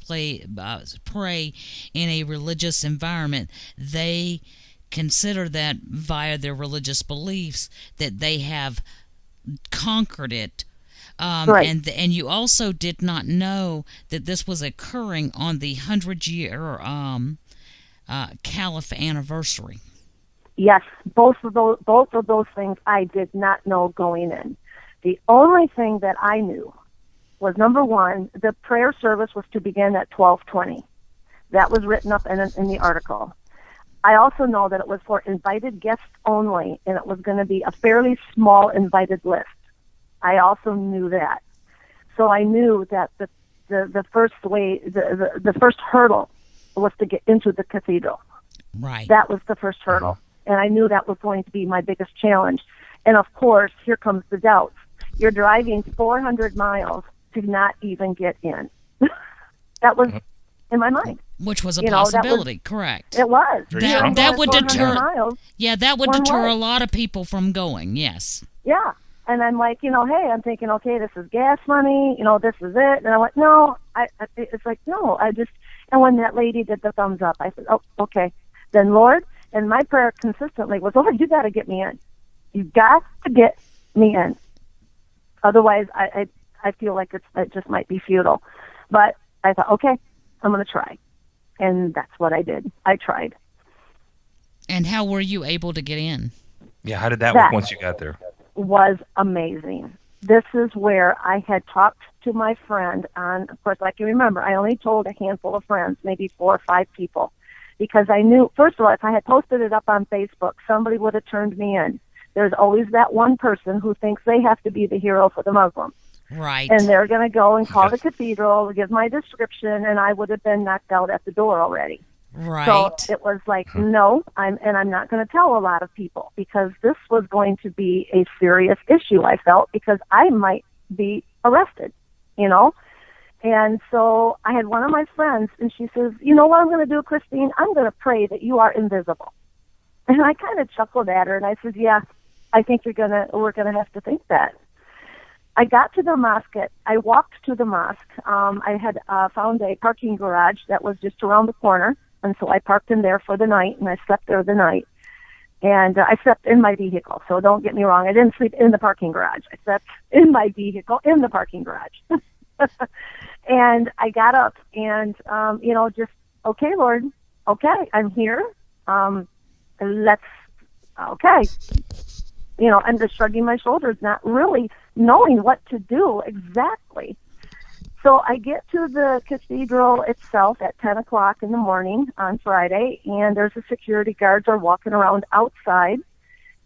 pray in a religious environment, they consider that via their religious beliefs that they have conquered it. Right. And you also did not know that this was occurring on the 100-year Caliph anniversary. Yes, both of those things I did not know going in. The only thing that I knew was, number one, the prayer service was to begin at 12:20. That was written up in the article. I also know that it was for invited guests only, and it was going to be a fairly small invited list. I also knew that. So I knew that the first hurdle was to get into the cathedral. Right. That was the first hurdle. And I knew that was going to be my biggest challenge. And of course, here comes the doubts. You're driving 400 miles to not even get in. That was in my mind. Which was a possibility, correct. It was. That would deter. Miles, that would deter a lot of people from going. Yes. Yeah. And I'm like, hey, I'm thinking, okay, this is gas money, this is it. And I'm like, no, it's like, no, and when that lady did the thumbs up, I said, oh, okay. Then Lord, and my prayer consistently was, Lord, you got to get me in. You got to get me in. Otherwise, I feel like it just might be futile. But I thought, okay, I'm going to try. And that's what I did. I tried. And how were you able to get in? Yeah, how did that work once you got there? Was amazing. This is where I had talked to my friend on, of course, I can remember, I only told a handful of friends, maybe 4 or 5 people, because I knew, first of all, if I had posted it up on Facebook, somebody would have turned me in. There's always that one person who thinks they have to be the hero for the Muslims. Right. And they're going to go and call the cathedral, give my description, and I would have been knocked out at the door already. Right. So it was like, no, I'm not going to tell a lot of people, because this was going to be a serious issue, I felt, because I might be arrested, And so I had one of my friends, and she says, you know what I'm going to do, Christine? I'm going to pray that you are invisible. And I kind of chuckled at her, and I said, yeah, I think we're going to have to think that. I got to the mosque. I walked to the mosque. I had found a parking garage that was just around the corner, and so I parked in there for the night, and I slept there the night. And I slept in my vehicle, so don't get me wrong. I didn't sleep in the parking garage. I slept in my vehicle in the parking garage. And I got up and, just, okay, Lord, okay, I'm here. Okay. I'm just shrugging my shoulders, not really knowing what to do exactly. So I get to the cathedral itself at 10 o'clock in the morning on Friday, and there's a security guards are walking around outside.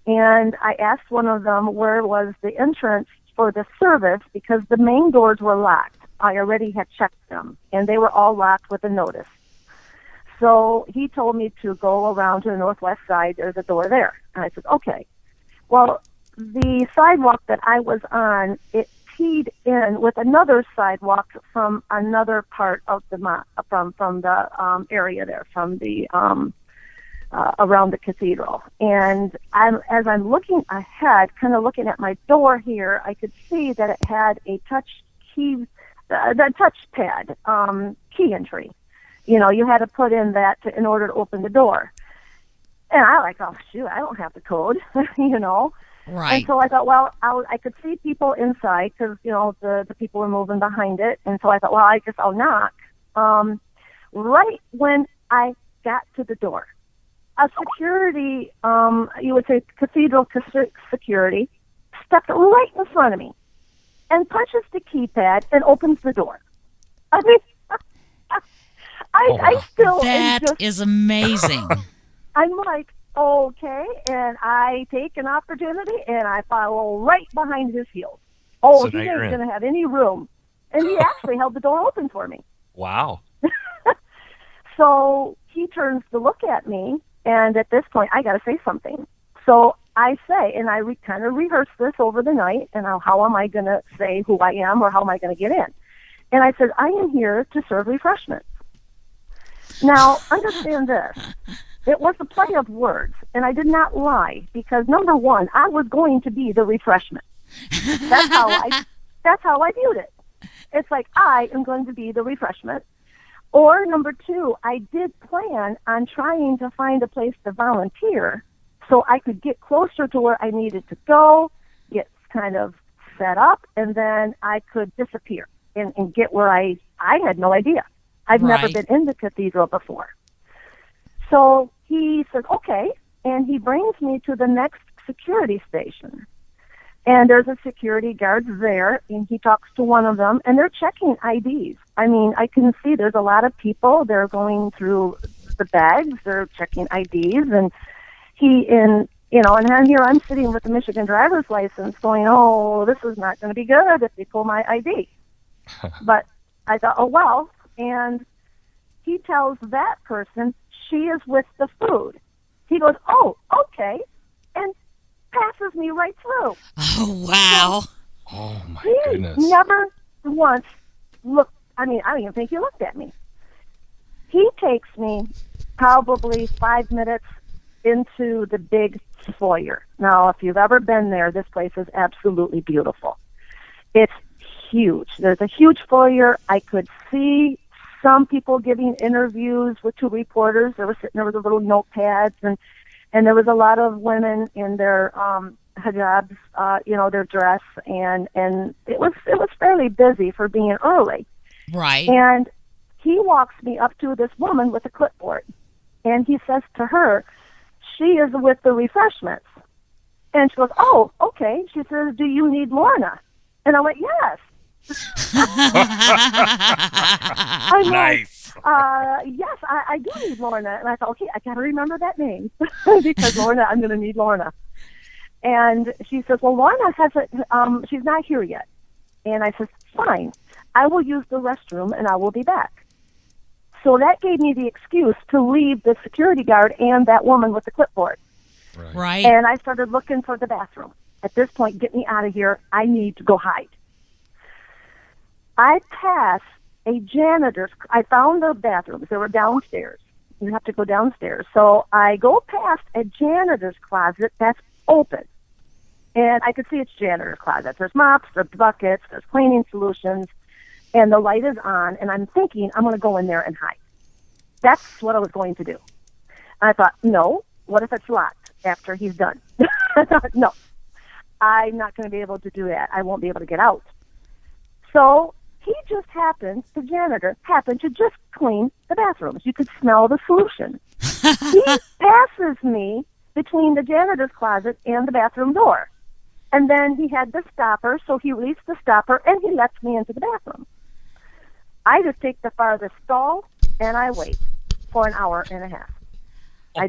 And I asked one of them where was the entrance for the service, because the main doors were locked. I already had checked them, and they were all locked with a notice. So he told me to go around to the northwest side. There's a door there. And I said, okay. Well, the sidewalk that I was on, it teed in with another sidewalk from another part of the from the area there, from the around the cathedral. And as I'm looking ahead, kind of looking at my door here, I could see that it had a touch key, the touchpad key entry. You had to put in that in order to open the door. And I oh shoot, I don't have the code, Right. And so I thought, well, I could see people inside because, the people were moving behind it. And so I thought, well, I guess I'll knock. Right when I got to the door, a security, you would say cathedral security, stepped right in front of me and punches the keypad and opens the door. I mean, I still That is amazing. I'm like, okay, and I take an opportunity and I follow right behind his heels. Oh, So he now ain't you're in. going to have any room. And he actually held the door open for me. Wow. So he turns to look at me, and at this point, I got to say something. So I say, and I kind of rehearse this over the night, and how am I going to say who I am or how am I going to get in? And I said, I am here to serve refreshments. Now, understand this. It was a play of words, and I did not lie because, number one, I was going to be the refreshment. That's how I viewed it. It's like, I am going to be the refreshment. Or number two, I did plan on trying to find a place to volunteer so I could get closer to where I needed to go, get kind of set up, and then I could disappear and get where I had no idea. I've never been in the cathedral before. So he says, okay, and he brings me to the next security station. And there's a security guard there, and he talks to one of them, and they're checking IDs. I mean, I can see there's a lot of people. They're going through the bags. They're checking IDs, and and then here I'm sitting with the Michigan driver's license going, oh, this is not going to be good if they pull my ID. But I thought, oh, well, and he tells that person she is with the food. He goes, oh, okay, and passes me right through. Oh, wow. Oh, my He goodness. never once looked, I don't even think he looked at me. He takes me probably 5 minutes into the big foyer. Now, if you've ever been there, this place is absolutely beautiful. It's huge. There's a huge foyer. I could see some people giving interviews with two reporters. They were sitting there with little notepads, and there was a lot of women in their hijabs, their dress, and it was fairly busy for being early. Right. And he walks me up to this woman with a clipboard, and he says to her, she is with the refreshments. And she goes, oh, okay. She says, do you need Lorna? And I went, yes. I'm Nice. like, yes, I do need Lorna. And I thought, okay, I got to remember that name because Lorna, I'm going to need Lorna. And she says, well, Lorna hasn't, she's not here yet. And I said, fine, I will use the restroom and I will be back. So that gave me the excuse to leave the security guard and that woman with the clipboard. Right. And I started looking for the bathroom. At this point, get me out of here. I need to go hide. I passed a janitor's. I found the bathrooms. They were downstairs. You have to go downstairs. So I go past a janitor's closet that's open. And I could see it's janitor's closet. There's mops, there's buckets, there's cleaning solutions, and the light is on. And I'm thinking, I'm going to go in there and hide. That's what I was going to do. And I thought, no, what if it's locked after he's done? No, I'm not going to be able to do that. I won't be able to get out. So he just happened, the janitor happened to just clean the bathrooms. You could smell the solution. He passes me between the janitor's closet and the bathroom door. And then he had the stopper, so he released the stopper, and he lets me into the bathroom. I just take the farthest stall, and I wait for an hour and a half. I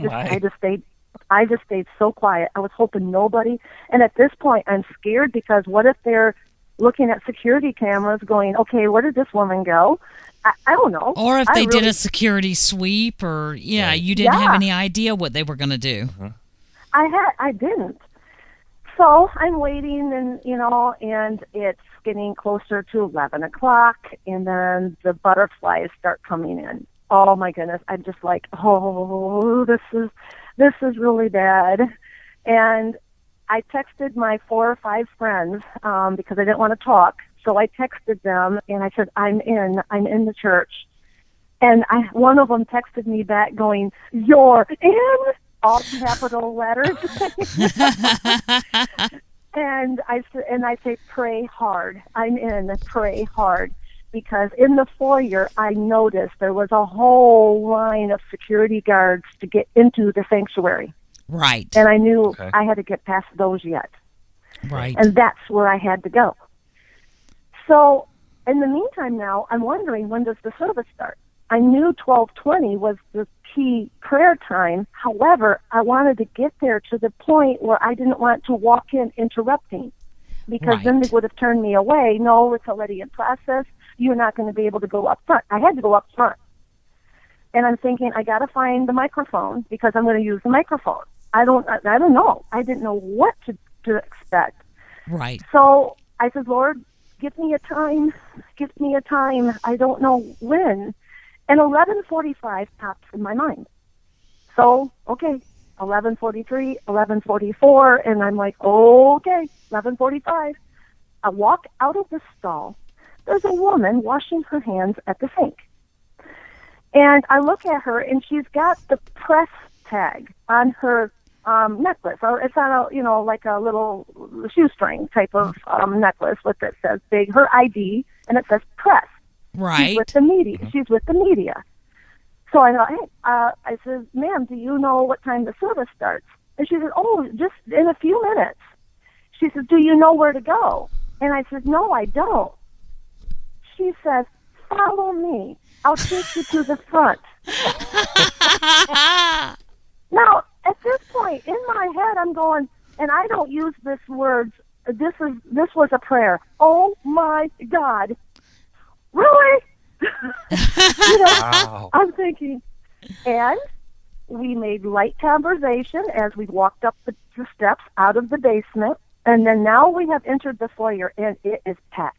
just stayed so quiet. I was hoping nobody, and at this point, I'm scared because what if they're looking at security cameras going, okay, where did this woman go? I don't know. Or if they did a security sweep or, you didn't have any idea what they were going to do. I didn't. So I'm waiting and it's getting closer to 11 o'clock and then the butterflies start coming in. Oh my goodness. I'm just like, oh, this is really bad. And I texted my 4 or 5 friends because I didn't want to talk. So I texted them and I said, I'm in the church. And one of them texted me back going, you're in? all capital letters. And I say, pray hard. I'm in, pray hard. Because in the foyer, I noticed there was a whole line of security guards to get into the sanctuary. Right. And I knew I had to get past those yet. Right. And that's where I had to go. So in the meantime now, I'm wondering, when does the service start? I knew 12:20 was the key prayer time. However, I wanted to get there to the point where I didn't want to walk in interrupting, because then they would have turned me away. No, it's already in process. You're not going to be able to go up front. I had to go up front. And I'm thinking, I got to find the microphone, because I'm going to use the microphone. I don't know. I didn't know what to expect. Right. So I said, Lord, give me a time. Give me a time. I don't know when. And 11:45 pops in my mind. So, okay, 11:43, 11:44, and I'm like, okay, 11:45. I walk out of the stall. There's a woman washing her hands at the sink. And I look at her, and she's got the press tag on her necklace. Or it's on a, like a little shoestring type of necklace with it says big, her ID, and it says press. Right. She's with the media. She's with the media. So I thought, hey, I said, ma'am, do you know what time the service starts? And she said, oh, just in a few minutes. She said, do you know where to go? And I said, no, I don't. She says, follow me. I'll take you to the front. Now, at this point, in my head, I'm going, and I don't use this words. This was a prayer. Oh my God. Really? Wow. I'm thinking, and we made light conversation as we walked up the steps out of the basement, and then now we have entered the foyer, and it is packed.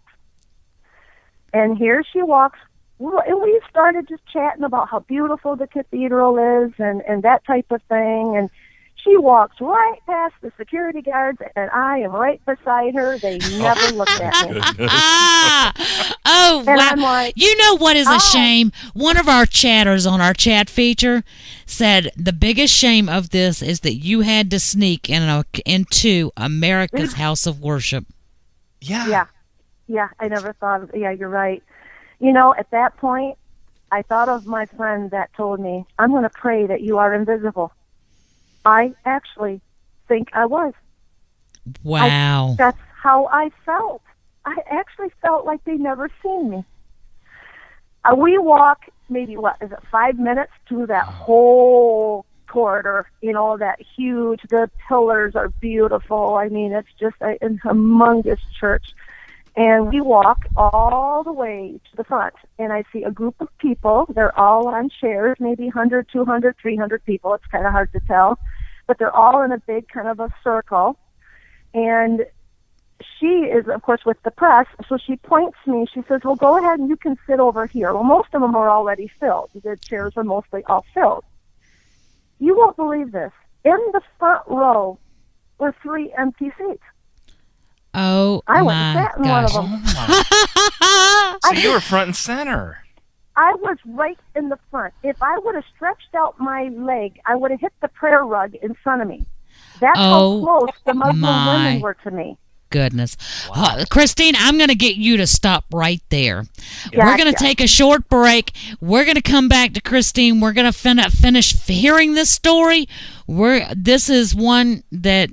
And here she walks, and we started just chatting about how beautiful the cathedral is and that type of thing, and she walks right past the security guards, and I am right beside her. They never looked at me. Oh, and wow. I'm like, you know what is a shame? One of our chatters on our chat feature said the biggest shame of this is that you had to sneak into America's house of worship. Yeah. Yeah, I never thought of it. Yeah, you're right. At that point, I thought of my friend that told me, I'm going to pray that you are invisible. I actually think I was. Wow. That's how I felt. I actually felt like they never seen me. We walk maybe, 5 minutes to that whole corridor, that huge, the pillars are beautiful. I mean, it's just a humongous church. And we walk all the way to the front, and I see a group of people. They're all on chairs, maybe 100, 200, 300 people. It's kind of hard to tell. But they're all in a big kind of a circle. And she is, of course, with the press, so she points me. She says, well, go ahead and you can sit over here. Well, most of them are already filled. The chairs are mostly all filled. You won't believe this. In the front row were 3 empty seats. Oh, I went and sat in one of them. So you were front and center. I was right in the front. If I would have stretched out my leg, I would have hit the prayer rug in front of me. That's how close the Muslim women were to me. Goodness. Christine, I'm going to get you to stop right there. Gotcha. We're going to take a short break. We're going to come back to Christine. We're going to finish hearing this story. This is one that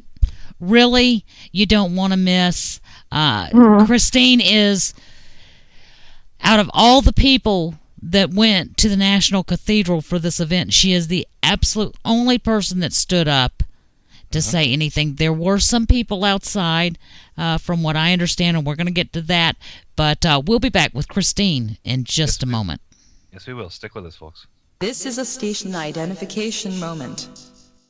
really you don't want to miss. Christine is, out of all the people that went to the National Cathedral for this event, she is the absolute only person that stood up to say anything. There were some people outside, from what I understand, and we're going to get to that, but we'll be back with Christine in just a moment. Yes, we will. Stick with us, folks. This is a station identification moment.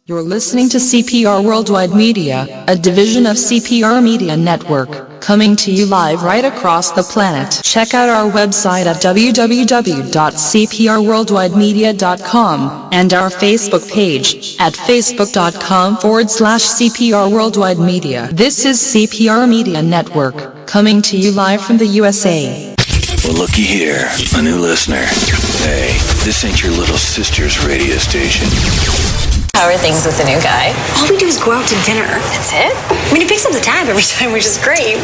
You're listening to CPR Worldwide Media, a division of CPR Media Network, coming to you live right across the planet. Check out our website at www.cprworldwidemedia.com and our Facebook page at facebook.com/CPR Worldwide Media. This is CPR Media Network, coming to you live from the USA. Well, looky here, a new listener. Hey, this ain't your little sister's radio station. How are things with the new guy? All we do is go out to dinner. That's it? I mean, he picks up the tab every time, which is great.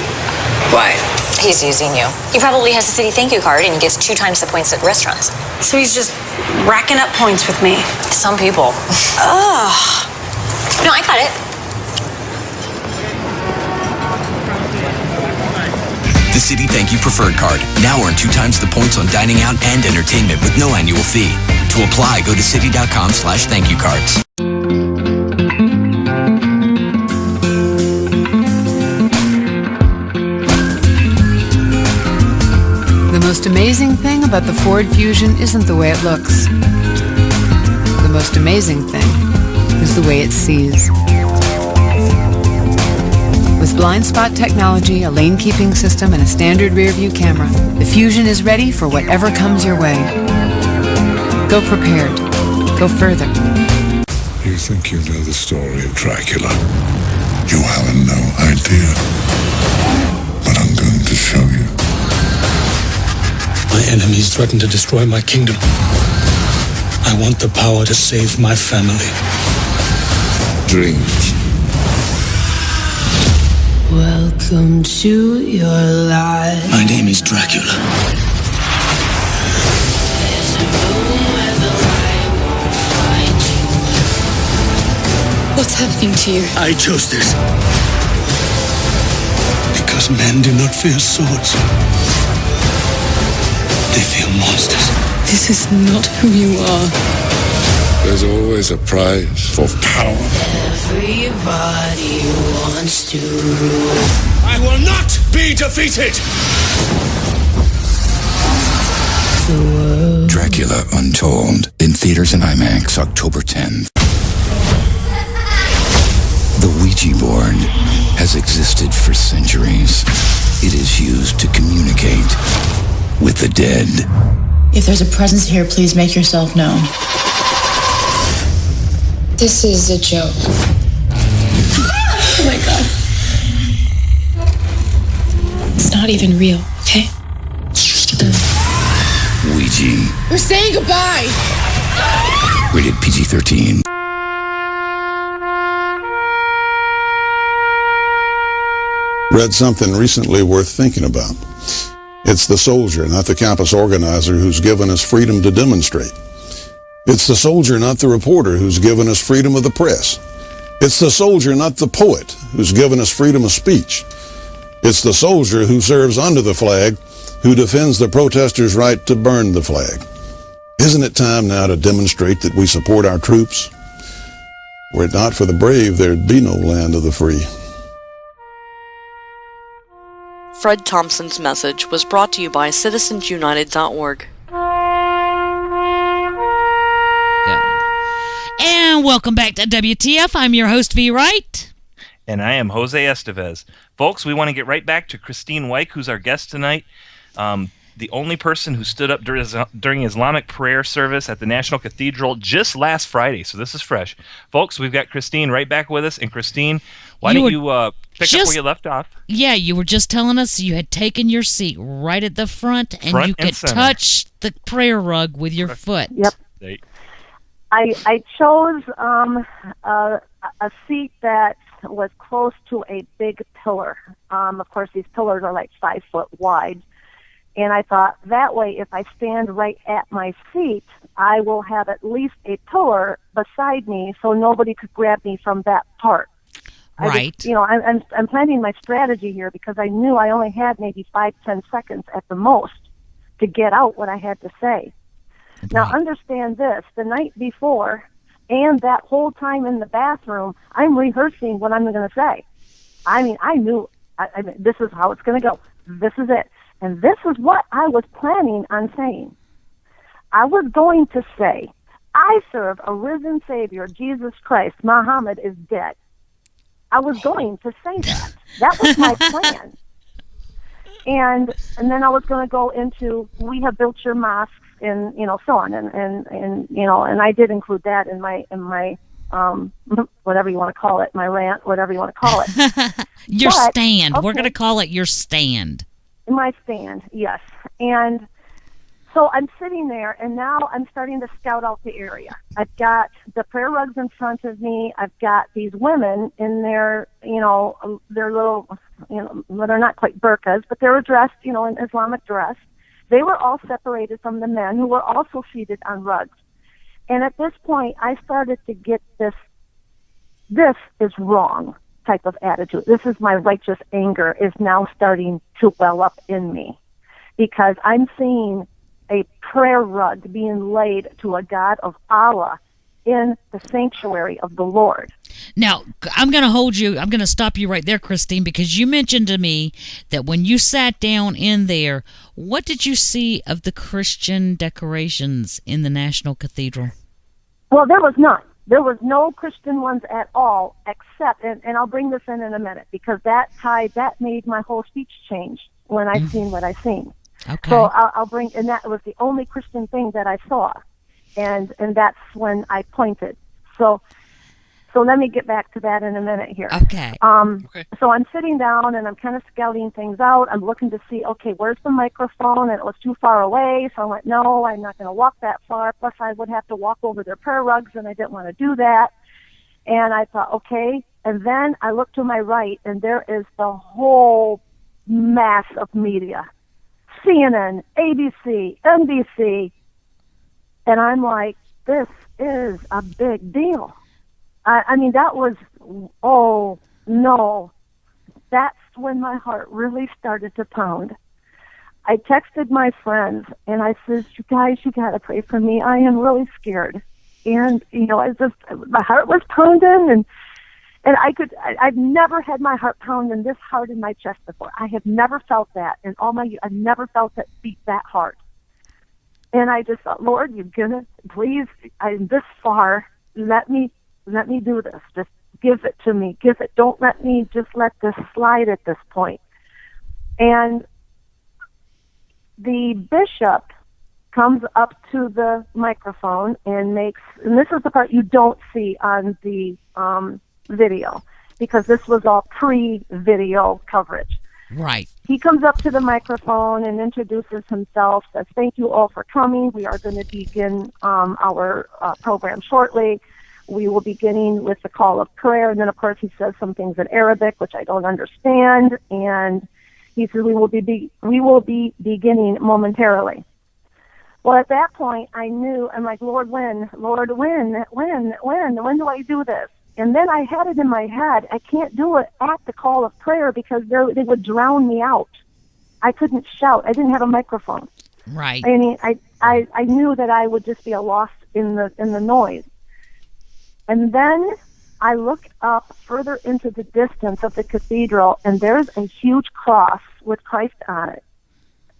Why? He's using you. He probably has a city thank you card and he gets 2 times the points at restaurants. So he's just racking up points with me. Some people. Ugh. No, I got it. The Citi Thank You Preferred Card. Now earn 2 times the points on dining out and entertainment with no annual fee. To apply, go to citi.com/thankyoucards. The most amazing thing about the Ford Fusion isn't the way it looks. The most amazing thing is the way it sees. With blind spot technology, a lane keeping system, and a standard rear view camera, the Fusion is ready for whatever comes your way. Go prepared. Go further. You think you know the story of Dracula? You have no idea. But I'm going to show you. My enemies threaten to destroy my kingdom. I want the power to save my family. Dreams. Welcome to your life. My name is Dracula. What's happening to you? I chose this. Because men do not fear swords. They fear monsters. This is not who you are. There's always a prize for power. Everybody wants to rule. I will not be defeated! Dracula Untold. In theaters and IMAX, October 10th. The Ouija board has existed for centuries. It is used to communicate with the dead. If there's a presence here, please make yourself known. This is a joke. Oh my god. It's not even real, okay? Ouija. We're saying goodbye! Rated PG-13. Read something recently worth thinking about. It's the soldier, not the campus organizer, who's given us freedom to demonstrate. It's the soldier, not the reporter, who's given us freedom of the press. It's the soldier, not the poet, who's given us freedom of speech. It's the soldier who serves under the flag, who defends the protesters' right to burn the flag. Isn't it time now to demonstrate that we support our troops? Were it not for the brave, there'd be no land of the free. Fred Thompson's message was brought to you by citizensunited.org. And welcome back to WTF. I'm your host, V. Wright. And I am Jose Estevez. Folks, we want to get right back to Christine Weick, who's our guest tonight. The only person who stood up during Islamic prayer service at the National Cathedral just last Friday. So this is fresh. Folks, we've got Christine right back with us. And Christine, why don't you pick up where you left off? Yeah, you were just telling us you had taken your seat right at the front and you could touch the prayer rug with your foot. Yep. I chose a seat that was close to a big pillar. Of course, these pillars are like 5 foot wide. And I thought, that way, if I stand right at my seat, I will have at least a pillar beside me so nobody could grab me from that part. Right. I'm planning my strategy here because I knew I only had maybe 5-10 seconds at the most to get out what I had to say. Right. Now, understand this. The night before and that whole time in the bathroom, I'm rehearsing what I'm going to say. I mean, I knew this is how it's going to go. This is it. And this is what I was planning on saying. I was going to say, I serve a risen Savior, Jesus Christ. Muhammad is dead. I was going to say that. That was my plan. And then I was going to go into, we have built your mosques and, so on. And I did include that in my whatever you want to call it, my rant, whatever you want to call it. Your stand. Okay. We're going to call it your stand. My stand, yes. And So I'm sitting there, and now I'm starting to scout out the area. I've got the prayer rugs in front of me. I've got these women in their, their little, well, they're not quite burqas, but they were dressed, in Islamic dress. They were all separated from the men who were also seated on rugs. And at this point, I started to get this is wrong type of attitude. This is my righteous anger is now starting to well up in me, because I'm seeing a prayer rug being laid to a God of Allah in the sanctuary of the Lord. Now, I'm going to stop you right there, Christine, because you mentioned to me that when you sat down in there, what did you see of the Christian decorations in the National Cathedral? Well, there was none. There was no Christian ones at all, except, and I'll bring this in a minute, because that made my whole speech change when I seen what I seen. Okay. So I'll bring, and that was the only Christian thing that I saw, and that's when I pointed. So let me get back to that in a minute here. Okay. So I'm sitting down and I'm kind of scouting things out. I'm looking to see, okay, where's the microphone? And it was too far away, so I went, no, I'm not going to walk that far. Plus, I would have to walk over their prayer rugs, and I didn't want to do that. And I thought, okay. And then I looked to my right, and there is the whole mass of media. CNN, ABC, NBC, and I'm like, this is a big deal. I mean, that was, oh, no. That's when my heart really started to pound. I texted my friends, and I said, you guys, you got to pray for me. I am really scared. And, my heart was pounding, and I've never had my heart pounding this hard in my chest before. I have never felt that in all my years. I've never felt it beat that hard. And I just thought, Lord, you're gonna, please, I'm this far. Let me do this. Just give it to me. Give it. Don't let me just let this slide at this point. And the bishop comes up to the microphone and this is the part you don't see on the video, because this was all pre-video coverage. Right. He comes up to the microphone and introduces himself, says, thank you all for coming. We are going to begin our program shortly. We will be beginning with the call of prayer, and then, of course, he says some things in Arabic, which I don't understand, and he says we will be beginning momentarily. Well, at that point, I knew, I'm like, Lord, when? Lord, when do I do this? And then I had it in my head, I can't do it at the call of prayer because they would drown me out. I couldn't shout. I didn't have a microphone. Right. I mean, I knew that I would just be lost in the noise. And then I looked up further into the distance of the cathedral, and there's a huge cross with Christ on it.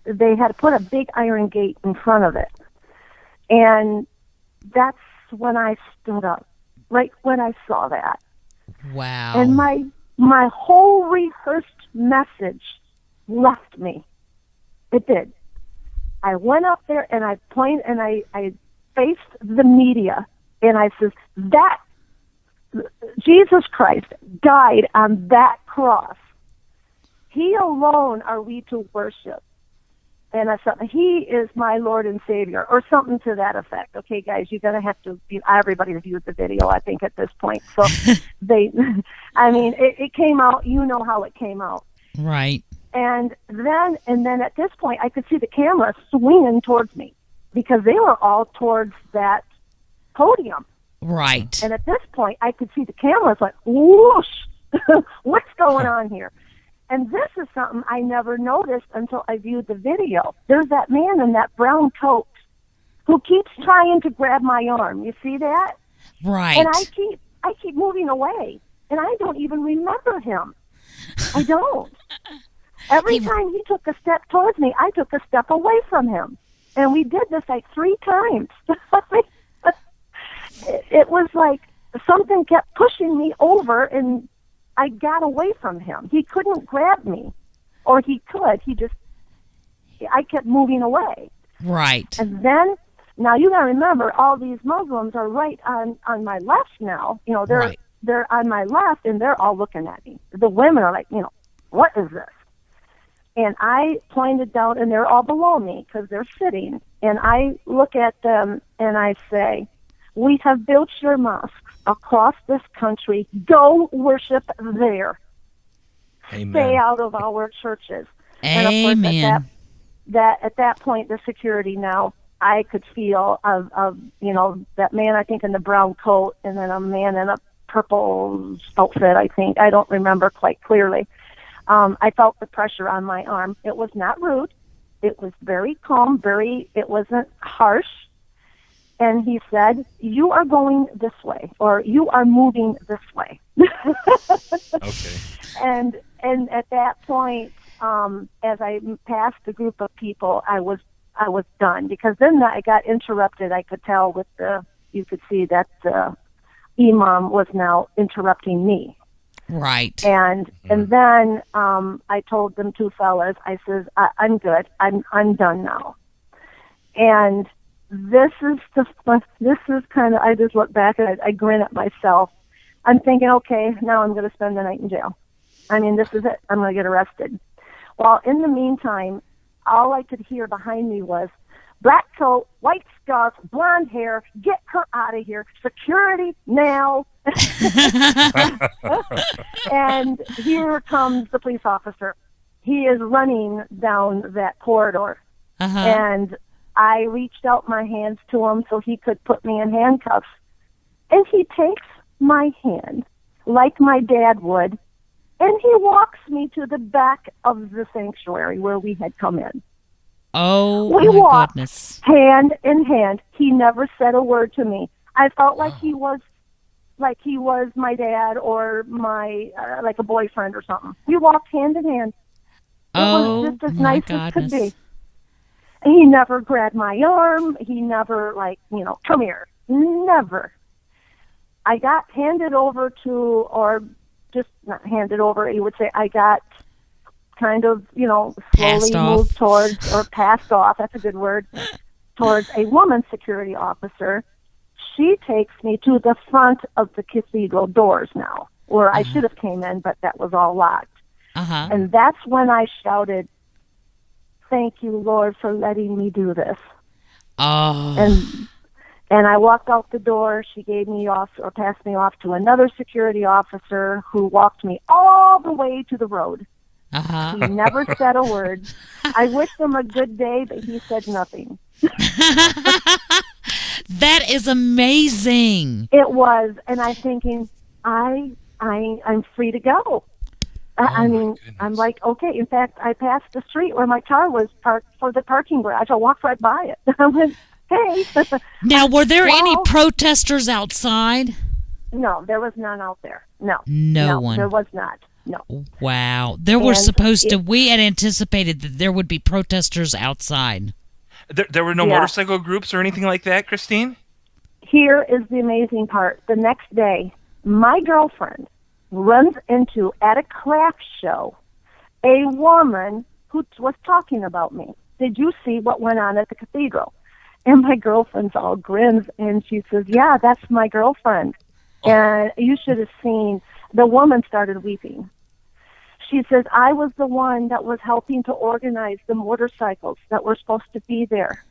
They had put a big iron gate in front of it. And that's when I stood up, right when I saw that. Wow. And my whole rehearsed message left me. It did. I went up there and I faced the media, and I says, that Jesus Christ died on that cross. He alone are we to worship. And I thought, he is my Lord and Savior, or something to that effect. Okay, guys, you're going to have to, everybody's viewed the video, I think, at this point. So it came out, you know how it came out. Right. And then at this point, I could see the camera swinging towards me because they were all towards that podium. Right. And at this point, I could see the cameras like, whoosh, what's going on here? And this is something I never noticed until I viewed the video. There's that man in that brown coat who keeps trying to grab my arm. You see that? Right. And I keep moving away, and I don't even remember him. I don't. Every time he took a step towards me, I took a step away from him. And we did this like 3 times. It was like something kept pushing me over, and I got away from him. He couldn't grab me, or he could. I kept moving away. Right. And then, now you got to remember, all these Muslims are right on my left now. They're on my left, and they're all looking at me. The women are like, what is this? And I pointed down, and they're all below me because they're sitting. And I look at them and I say, we have built your mosques across this country. Go worship there. Amen. Stay out of our churches. Amen. And of course, at that point, the security now, I could feel of that man, I think, in the brown coat, and then a man in a purple outfit, I think. I don't remember quite clearly. I felt the pressure on my arm. It was not rude. It was very calm, it wasn't harsh. And he said, you are going this way, or you are moving this way. Okay. And at that point, as I passed the group of people, I was done, because then I got interrupted. I could tell you could see that the imam was now interrupting me. Right. And then I told them two fellas, I says, I'm good. I'm done now. And this is kind of, I just look back and I grin at myself. I'm thinking, okay, now I'm going to spend the night in jail. I mean, this is it. I'm going to get arrested. Well, in the meantime, all I could hear behind me was, black coat, white scarf, blonde hair, get her out of here, security now. And here comes the police officer. He is running down that corridor. Uh-huh. And I reached out my hands to him so he could put me in handcuffs. And he takes my hand, like my dad would, and he walks me to the back of the sanctuary where we had come in. Oh, we my walked goodness. hand in hand. He never said a word to me. I felt like he was my dad or my like a boyfriend or something. We walked hand in hand. It was just as nice as could be. And he never grabbed my arm. He never come here. Never. I got handed over to, or just not handed over, you would say I got kind of, slowly moved towards, or passed off, that's a good word, towards a woman security officer. She takes me to the front of the cathedral doors now, where I should have came in, but that was all locked. Uh-huh. And that's when I shouted, thank you, Lord, for letting me do this. Oh. And I walked out the door. She gave me off, or passed me off to another security officer who walked me all the way to the road. Uh-huh. He never said a word. I wished him a good day, but he said nothing. That is amazing. It was, and I'm thinking, I'm free to go. I mean, I'm like, okay. In fact, I passed the street where my car was parked for the parking garage. I walked right by it. I went, hey. Now, were there any protesters outside? No, there was none out there. No. No one. There was not. No. Wow. We had anticipated that there would be protesters outside. There were no motorcycle groups or anything like that, Christine? Here is the amazing part. The next day, my girlfriend runs into, at a craft show, a woman who was talking about me. Did you see what went on at the cathedral? And my girlfriend's all grins, and she says, yeah, that's my girlfriend. And you should have seen, the woman started weeping. She says, I was the one that was helping to organize the motorcycles that were supposed to be there.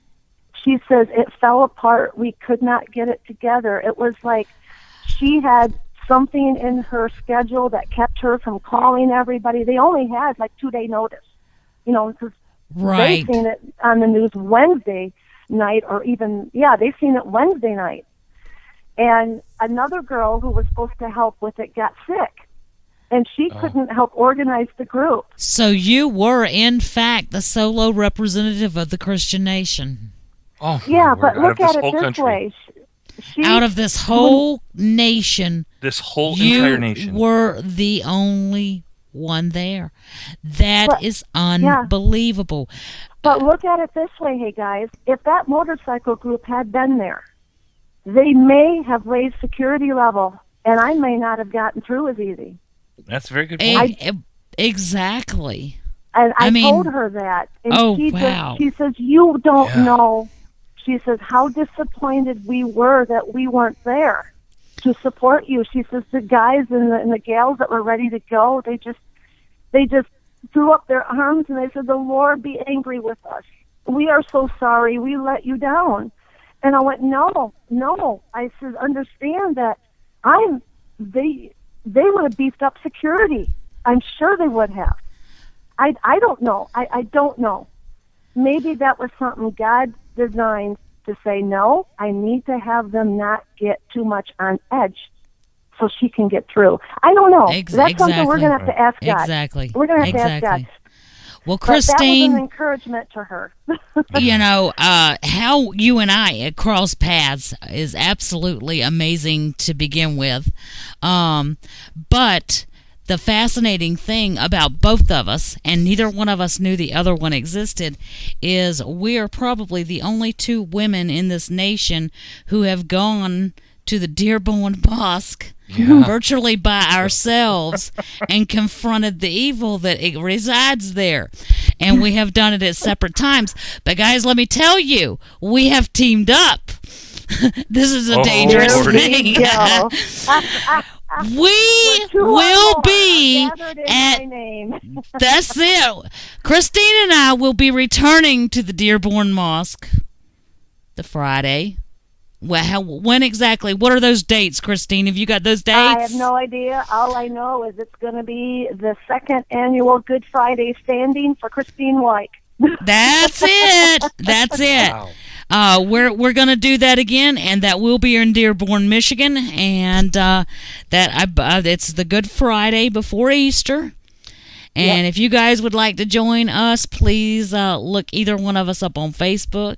She says, it fell apart. We could not get it together. It was like she had something in her schedule that kept her from calling everybody. They only had 2-day notice, because right. They've seen it on the news Wednesday night, or even, they've seen it Wednesday night. And another girl who was supposed to help with it got sick. And she couldn't help organize the group. So you were, in fact, the solo representative of the Christian nation. Oh, yeah, but look at it this way. Out of this whole nation, this whole entire nation, you were the only one there. That is unbelievable. But look at it this way, hey guys. If that motorcycle group had been there, they may have raised security level, and I may not have gotten through as easy. That's a very good point. Exactly. And I told her that. And she says, you don't know. She says, how disappointed we were that we weren't there to support you. She says, the guys and the gals that were ready to go, they just threw up their arms and they said, "The Lord be angry with us. We are so sorry. We let you down." And I went, "No. I said, "Understand that they would have beefed up security. I'm sure they would have. I don't know. I don't know. Maybe that was something God designed to say, no, I need to have them not get too much on edge so she can get through." I don't know. That's something we're going to have to ask God. Exactly. We're going to have to ask God. Well, Christine, but that was an encouragement to her. How you and I cross paths is absolutely amazing to begin with. But the fascinating thing about both of us, and neither one of us knew the other one existed, is we are probably the only two women in this nation who have gone to the Dearborn Mosque virtually by ourselves and confronted the evil that it resides there. And we have done it at separate times. But guys, let me tell you, we have teamed up. This is a dangerous thing. We will be at, that's it. Christine and I will be returning to the Dearborn Mosque the Friday. Well, when exactly? What are those dates, Christine? Have you got those dates? I have no idea. All I know is it's going to be the second annual Good Friday standing for Christine White. That's it. That's it. Wow. We're going to do that again, and that will be in Dearborn, Michigan, and it's the Good Friday before Easter. And if you guys would like to join us, please look either one of us up on Facebook.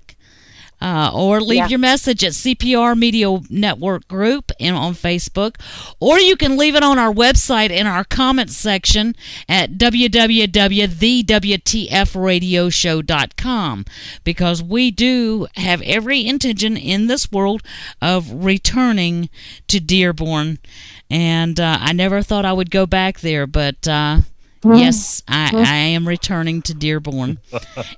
Or leave your message at CPR Media Network group and on Facebook, or you can leave it on our website in our comments section at www.thewtfradioshow.com, because we do have every intention in this world of returning to Dearborn, and I never thought I would go back there, but yes, I am returning to Dearborn,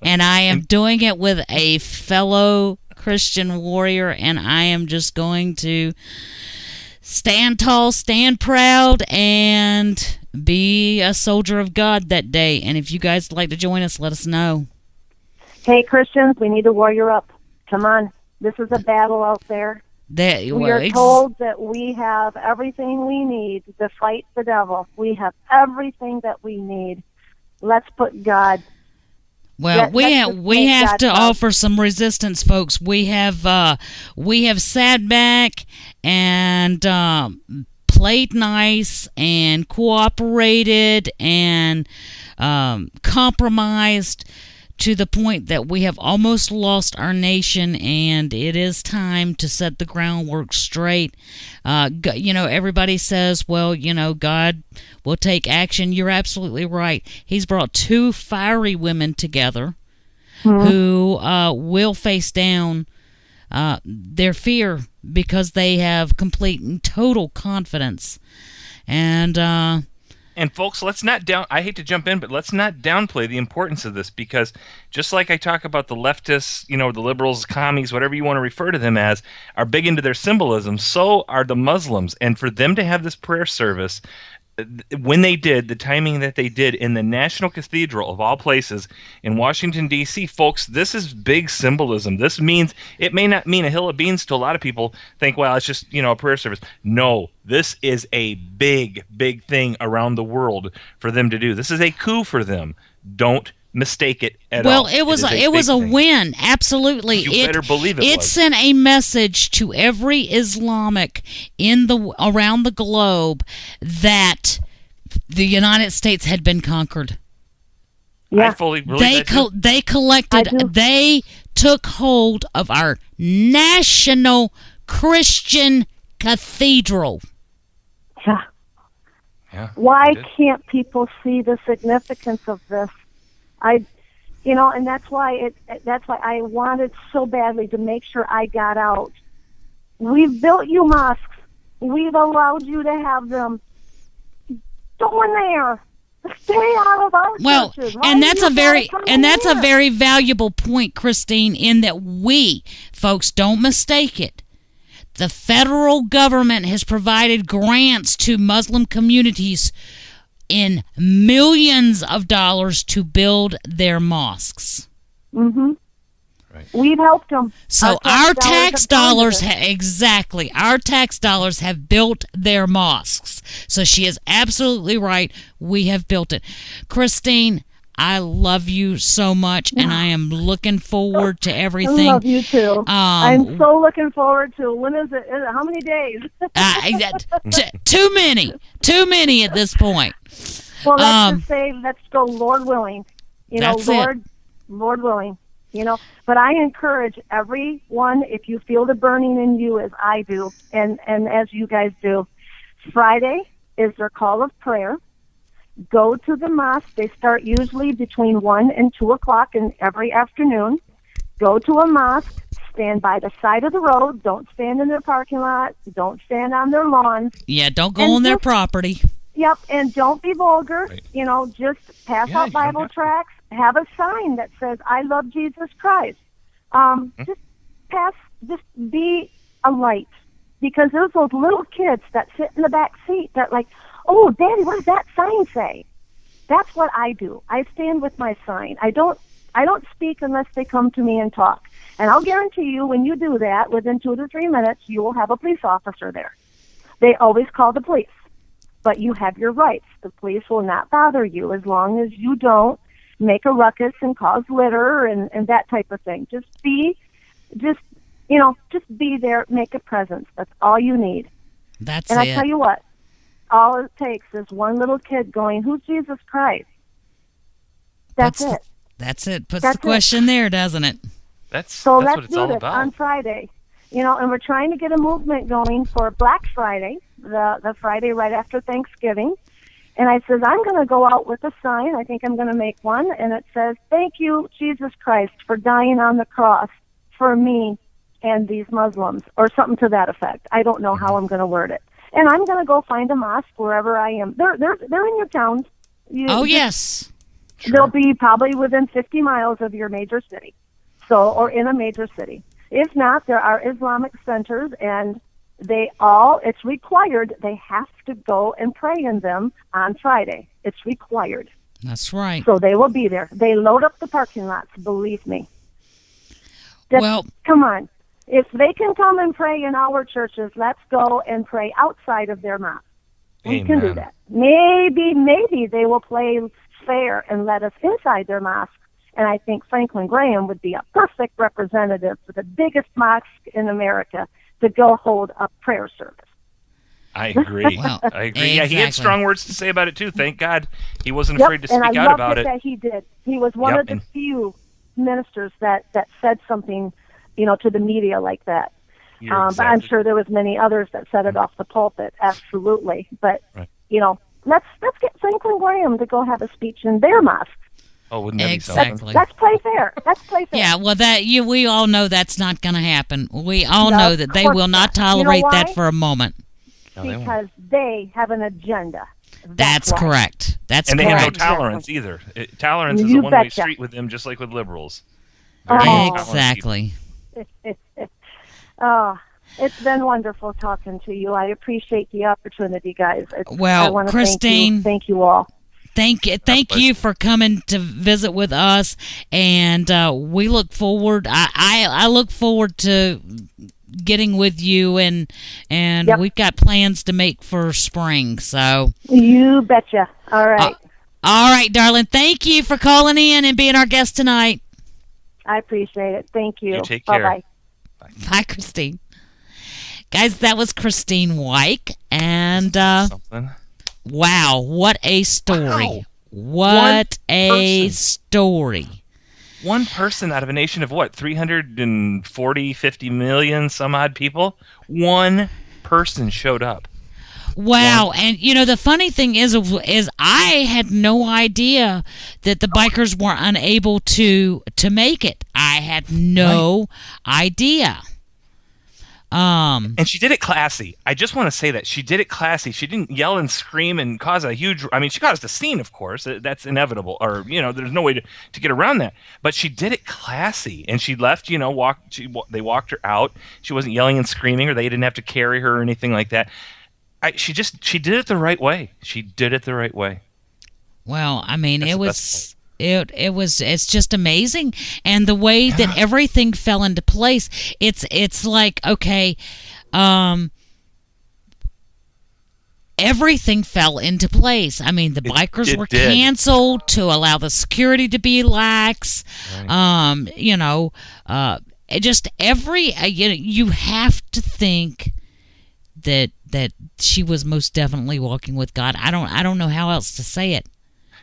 and I am doing it with a fellow Christian warrior, and I am just going to stand tall, stand proud, and be a soldier of God that day. And if you guys would like to join us, let us know. Hey, Christians, we need to warrior up. Come on. This is a battle out there. We are told that we have everything we need to fight the devil. We have everything that we need. Let's put God. Well, we have to offer some resistance, folks. We have sat back and played nice and cooperated and compromised to the point that we have almost lost our nation, and it is time to set the groundwork straight. Everybody says, well, God will take action. You're absolutely right. He's brought two fiery women together who will face down their fear because they have complete and total confidence. And folks, let's not I hate to jump in, but let's not downplay the importance of this, because just like I talk about the leftists, the liberals, commies, whatever you want to refer to them as, are big into their symbolism, so are the Muslims. And for them to have this prayer service, when they did, the timing that they did in the National Cathedral of all places in Washington, D.C., folks, this is big symbolism. This means, it may not mean a hill of beans to a lot of people, think, well, it's just, a prayer service. No, this is a big, big thing around the world for them to do. This is a coup for them. Don't mistake it at all. Well, it was a win. Absolutely. You better believe it was. It sent a message to every Islamic around the globe that the United States had been conquered. Yeah. I fully believe they took hold of our national Christian cathedral. Yeah. Why can't people see the significance of this? And that's why I wanted so badly to make sure I got out. We've built you mosques. We've allowed you to have them. Go in there. Stay out of our churches. And that's a very valuable point, Christine, in that we, folks, don't mistake it. The federal government has provided grants to Muslim communities in millions of dollars to build their mosques. Mm-hmm. We've helped them. So our tax dollars, exactly, our tax dollars have built their mosques. So she is absolutely right. We have built it. Christine, I love you so much, and I am looking forward to everything. I love you too. I'm so looking forward to, when is it? How many days? Too many at this point. Well, let's just say, let's go, Lord willing. Lord willing. But I encourage everyone, if you feel the burning in you as I do, and as you guys do, Friday is their call of prayer. Go to the mosque. They start usually between 1 and 2 o'clock in every afternoon. Go to a mosque. Stand by the side of the road. Don't stand in their parking lot. Don't stand on their lawns. Yeah, don't go on their property. Yep, and don't be vulgar. Right. Just pass out Bible tracts. Have a sign that says, I love Jesus Christ. Just be a light. Because there's those little kids that sit in the back seat that like, oh, Daddy, what does that sign say? That's what I do. I stand with my sign. I don't speak unless they come to me and talk. And I'll guarantee you, when you do that, within 2 to 3 minutes, you will have a police officer there. They always call the police. But you have your rights. The police will not bother you as long as you don't make a ruckus and cause litter and that type of thing. Just be there, make a presence. That's all you need. That's it. And I tell you what, all it takes is one little kid going, who's Jesus Christ? That's it. That's it. Puts the question there, doesn't it? That's let's what it's do all this about. on Friday. And we're trying to get a movement going for Black Friday, the Friday right after Thanksgiving. And I says, I'm going to go out with a sign. I think I'm going to make one. And it says, thank you, Jesus Christ, for dying on the cross for me and these Muslims, or something to that effect. I don't know how I'm going to word it. And I'm going to go find a mosque wherever I am. They're in your towns. Yes. Sure. They'll be probably within 50 miles of your major city. Or in a major city. If not, there are Islamic centers, and it's required. They have to go and pray in them on Friday. It's required. That's right. So they will be there. They load up the parking lots, believe me. Well, come on. If they can come and pray in our churches, let's go and pray outside of their mosque. We can do that. Maybe they will play fair and let us inside their mosque. And I think Franklin Graham would be a perfect representative for the biggest mosque in America to go hold a prayer service. I agree. Well, I agree. exactly. Yeah, he had strong words to say about it too. Thank God he wasn't afraid to speak out about it. That he did. He was one of the few ministers that said something, to the media like that. But I'm sure there was many others that said it off the pulpit. Absolutely. But let's get Franklin Graham to go have a speech in their mosque. Oh, wouldn't that be something? Let's play fair. Yeah, well, we all know that's not going to happen. We all know that they will not tolerate that for a moment. Because they have an agenda. That's correct. That's and correct. they have no tolerance either. Tolerance is a one-way street with them, just like with liberals. Exactly. It's been wonderful talking to you. I appreciate the opportunity, guys. Well, Christine, thank you all. Thank you for coming to visit with us, and we look forward. I look forward to getting with you, and we've got plans to make for spring. So you betcha. All right. All right, darling. Thank you for calling in and being our guest tonight. I appreciate it. Thank you. You take care. Bye-bye. Bye, Christine. Guys, that was Christine Wyke, and wow, what a story. Wow. What a story. One person out of a nation of what, 340, 50 million, some odd people? One person showed up. Wow, and the funny thing is I had no idea that the bikers were unable to make it. I had no idea. And she did it classy. I just want to say that she did it classy. She didn't yell and scream and cause a huge. I mean, she caused a scene, of course. That's inevitable, or there's no way to get around that. But she did it classy, and she left. They walked her out. She wasn't yelling and screaming, or they didn't have to carry her or anything like that. She did it the right way. She did it the right way. Well, I mean, it's just amazing, and the way that everything fell into place. It's like, okay, everything fell into place. I mean, the bikers were canceled to allow the security to be lax. Right. Just every you have to think that she was most definitely walking with God. I don't know how else to say it.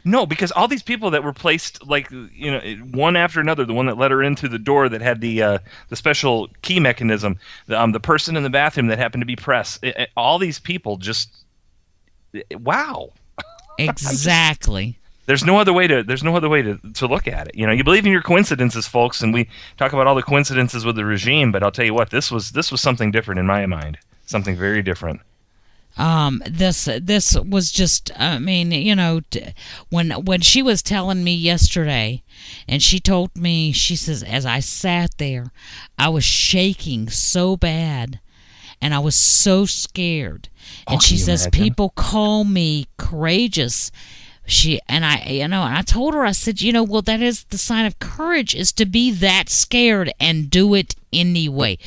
No, because all these people that were placed, one after another, the one that let her in through the door that had the special key mechanism, the person in the bathroom that happened to be press, all these people just, wow. Exactly. There's no other way to look at it. You believe in your coincidences, folks, and we talk about all the coincidences with the regime, but I'll tell you what, this was something different in my mind, something very different. This was just, I mean, when she was telling me yesterday, and she told me, she says, as I sat there, I was shaking so bad, and I was so scared. And she says, people call me courageous. I told her, I said, well, that is the sign of courage, is to be that scared and do it anyway,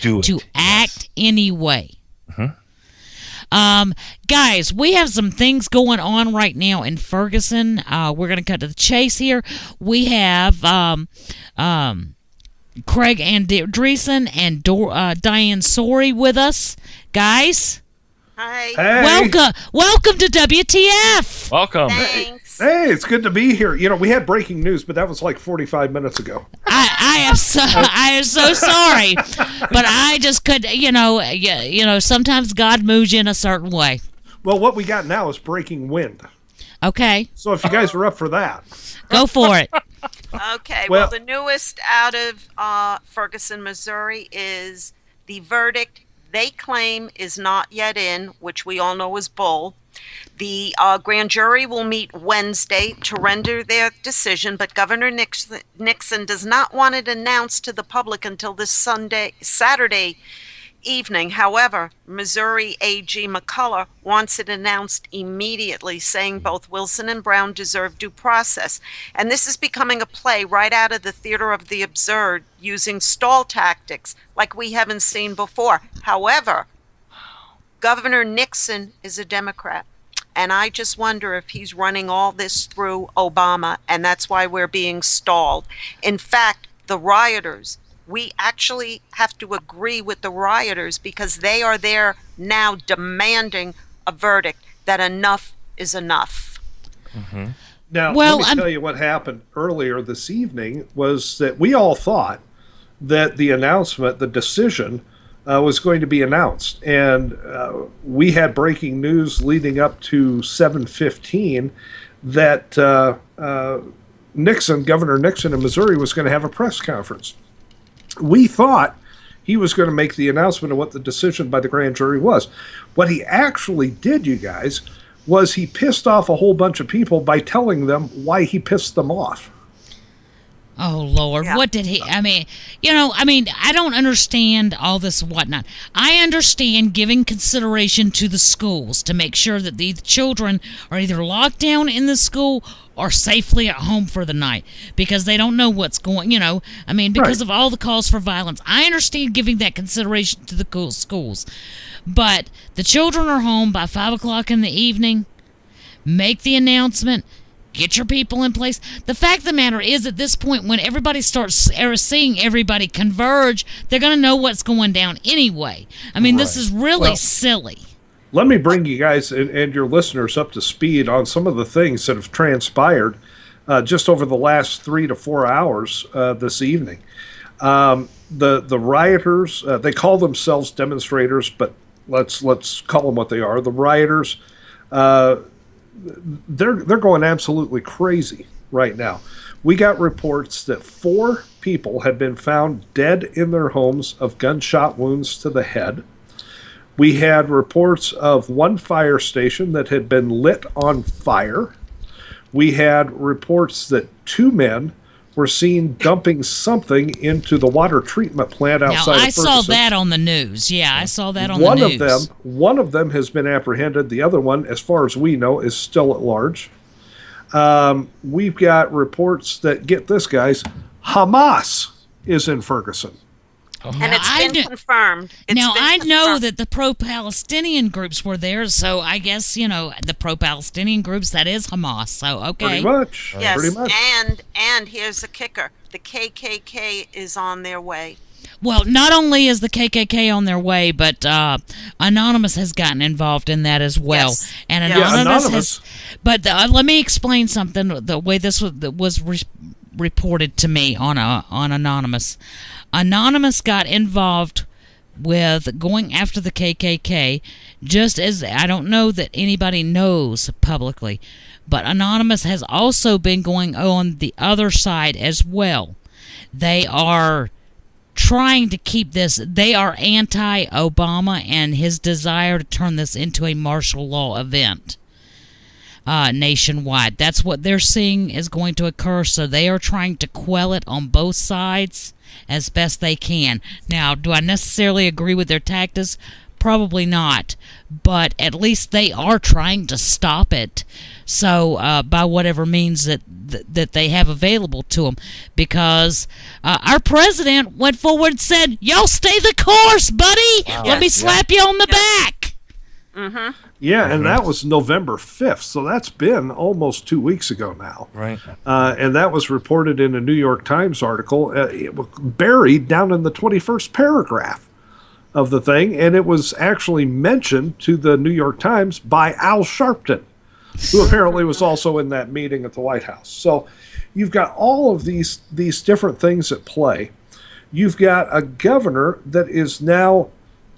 act anyway. Mm-hmm. Guys, we have some things going on right now in Ferguson. We're going to cut to the chase here. We have Craig Andreessen and Diane Sorey with us. Guys, hi. Hey. Welcome to WTF. Welcome. Thanks. Hey, it's good to be here. We had breaking news, but that was like 45 minutes ago. I am so sorry, but I just could, sometimes God moves you in a certain way. Well, what we got now is breaking wind. Okay. So if you guys are up for that, go for it. Okay. Well, the newest out of Ferguson, Missouri, is the verdict they claim is not yet in, which we all know is bull. The grand jury will meet Wednesday to render their decision, but Governor Nixon does not want it announced to the public until this Saturday evening. However, Missouri AG McCullough wants it announced immediately, saying both Wilson and Brown deserve due process. And this is becoming a play right out of the theater of the absurd, using stall tactics like we haven't seen before. However, Governor Nixon is a Democrat, and I just wonder if he's running all this through Obama, and that's why we're being stalled. In fact, the rioters, we actually have to agree with the rioters because they are there now demanding a verdict that enough is enough. Mm-hmm. Now, let me tell you what happened earlier this evening was that we all thought that the announcement, the decision, was going to be announced. And we had breaking news leading up to 7:15 that Governor Nixon in Missouri was going to have a press conference. We thought he was going to make the announcement of what the decision by the grand jury was. What he actually did, you guys, was he pissed off a whole bunch of people by telling them why he pissed them off. Oh, Lord. Yeah. What did he... I don't understand all this whatnot. I understand giving consideration to the schools to make sure that the children are either locked down in the school or safely at home for the night because they don't know what's going... because of all the calls for violence. I understand giving that consideration to the schools. But the children are home by 5 o'clock in the evening. Make the announcement. Get your people in place. The fact of the matter is, at this point, when everybody starts seeing everybody converge, they're going to know what's going down anyway. This is really silly. Let me bring you guys and your listeners up to speed on some of the things that have transpired just over the last 3 to 4 hours this evening. The rioters, they call themselves demonstrators, but let's call them what they are. The rioters, they're going absolutely crazy right now. We got reports that 4 people had been found dead in their homes of gunshot wounds to the head. We had reports of 1 fire station that had been lit on fire. We had reports that 2 men were seen dumping something into the water treatment plant outside of Ferguson. I saw that on the news. Yeah, I saw that on the news. One of them has been apprehended. The other one, as far as we know, is still at large. We've got reports that, get this, guys, Hamas is in Ferguson. And it's been confirmed. I know that the pro-Palestinian groups were there, so I guess, the pro-Palestinian groups, that is Hamas. So, okay. Pretty much. Yes, Pretty much. and here's the kicker. The KKK is on their way. Well, not only is the KKK on their way, but Anonymous has gotten involved in that as well. Yes. And Anonymous has. But let me explain something. The way this was reported to me on Anonymous. Anonymous got involved with going after the KKK, just as I don't know that anybody knows publicly, but Anonymous has also been going on the other side as well. They are trying to keep this. They are anti-Obama and his desire to turn this into a martial law event nationwide. That's what they're seeing is going to occur, so they are trying to quell it on both sides as best they can. Now, do I necessarily agree with their tactics? Probably not, but at least they are trying to stop it. So by whatever means that they have available to them, because our president went forward and said, "Y'all stay the course, buddy. Wow. Let me slap you on the back." Mm-hmm. Yeah, and that was November 5th, so that's been almost 2 weeks ago now. Right. And that was reported in a New York Times article, it was buried down in the 21st paragraph of the thing, and it was actually mentioned to the New York Times by Al Sharpton, who apparently was also in that meeting at the White House. So you've got all of these different things at play. You've got a governor that is now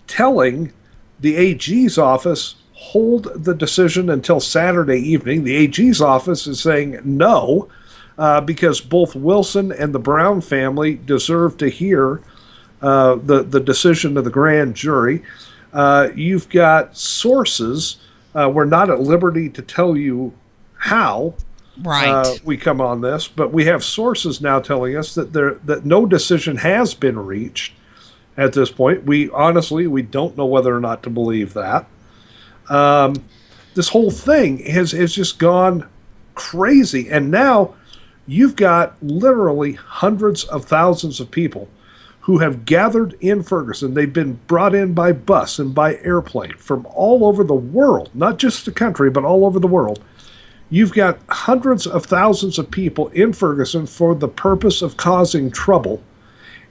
telling the AG's office, hold the decision until Saturday evening. The AG's office is saying no, because both Wilson and the Brown family deserve to hear the decision of the grand jury. You've got sources. We're not at liberty to tell you how we come on this, but we have sources now telling us that no decision has been reached at this point. We don't know whether or not to believe that. This whole thing has just gone crazy, and now you've got literally hundreds of thousands of people who have gathered in Ferguson. They've been brought in by bus and by airplane from all over the world, not just the country, but all over the world. You've got hundreds of thousands of people in Ferguson for the purpose of causing trouble,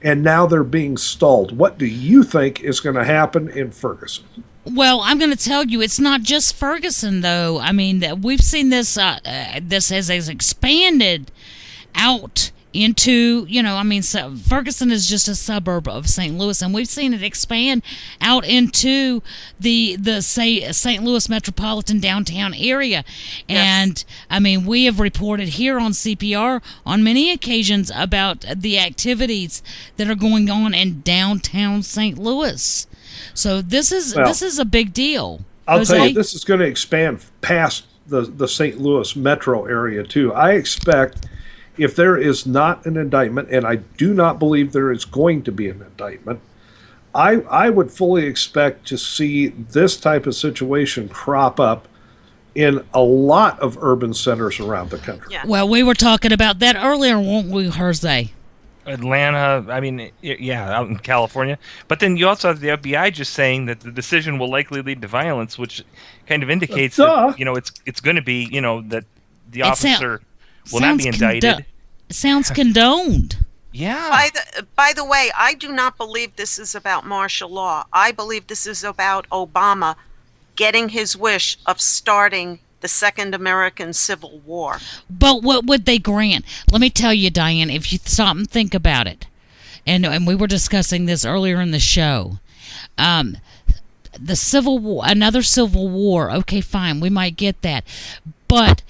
and now they're being stalled. What do you think is going to happen in Ferguson? Well, I'm going to tell you, it's not just Ferguson, though. I mean, we've seen this. This has expanded out into, Ferguson is just a suburb of St. Louis, and we've seen it expand out into the St. Louis metropolitan downtown area. Yes. And we have reported here on CPR on many occasions about the activities that are going on in downtown St. Louis. So this is a big deal. I'll tell you, this is going to expand past the St. Louis metro area too. I expect, if there is not an indictment, and I do not believe there is going to be an indictment, I would fully expect to see this type of situation crop up in a lot of urban centers around the country. Yeah. Well, we were talking about that earlier, weren't we, Jose? Atlanta, out in California. But then you also have the FBI just saying that the decision will likely lead to violence, which kind of indicates that, it's going to be, that the officer will not be indicted. Sounds condoned. Yeah. By the way, I do not believe this is about martial law. I believe this is about Obama getting his wish of starting the Second American Civil War. But what would they grant? Let me tell you, Diane, if you stop and think about it, and we were discussing this earlier in the show, the Civil War, another Civil War, okay, fine, we might get that, but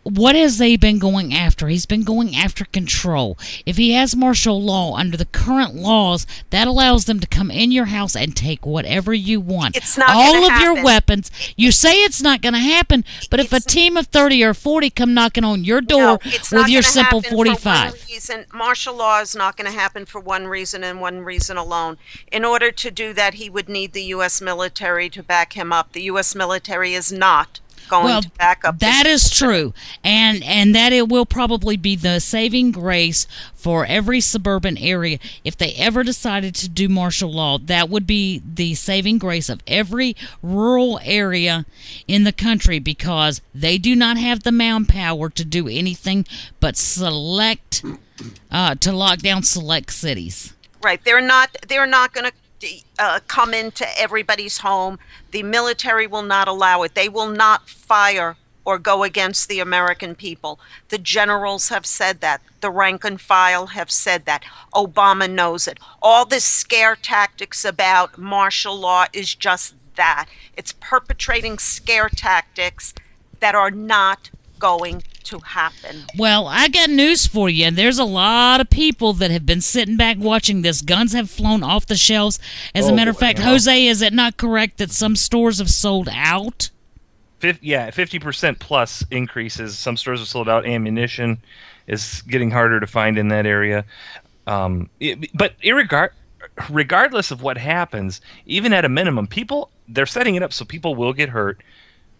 what has they been going after? He's been going after control. If he has martial law under the current laws, that allows them to come in your house and take whatever you want. It's not all of your weapons. You say it's not going to happen, but if a team of 30 or 40 come knocking on your door with your simple 45. Martial law is not going to happen for one reason and one reason alone. In order to do that, he would need the U.S. military to back him up. The U.S. military is not going to back up. That is true, and that it will probably be the saving grace for every suburban area. If they ever decided to do martial law, that would be the saving grace of every rural area in the country, because they do not have the manpower to do anything but to lock down select cities. Right. They're not going to come into everybody's home. The military will not allow it. They will not fire or go against the American people. The generals have said that. The rank and file have said that. Obama knows it. All this scare tactics about martial law is just that. It's perpetrating scare tactics that are not going to happen. Well, I got news for you. There's a lot of people that have been sitting back watching this. Guns have flown off the shelves. As a matter of fact, Jose, is it not correct that some stores have sold out? 50% plus increases. Some stores have sold out. Ammunition is getting harder to find in that area. But regardless of what happens, even at a minimum, they're setting it up so people will get hurt.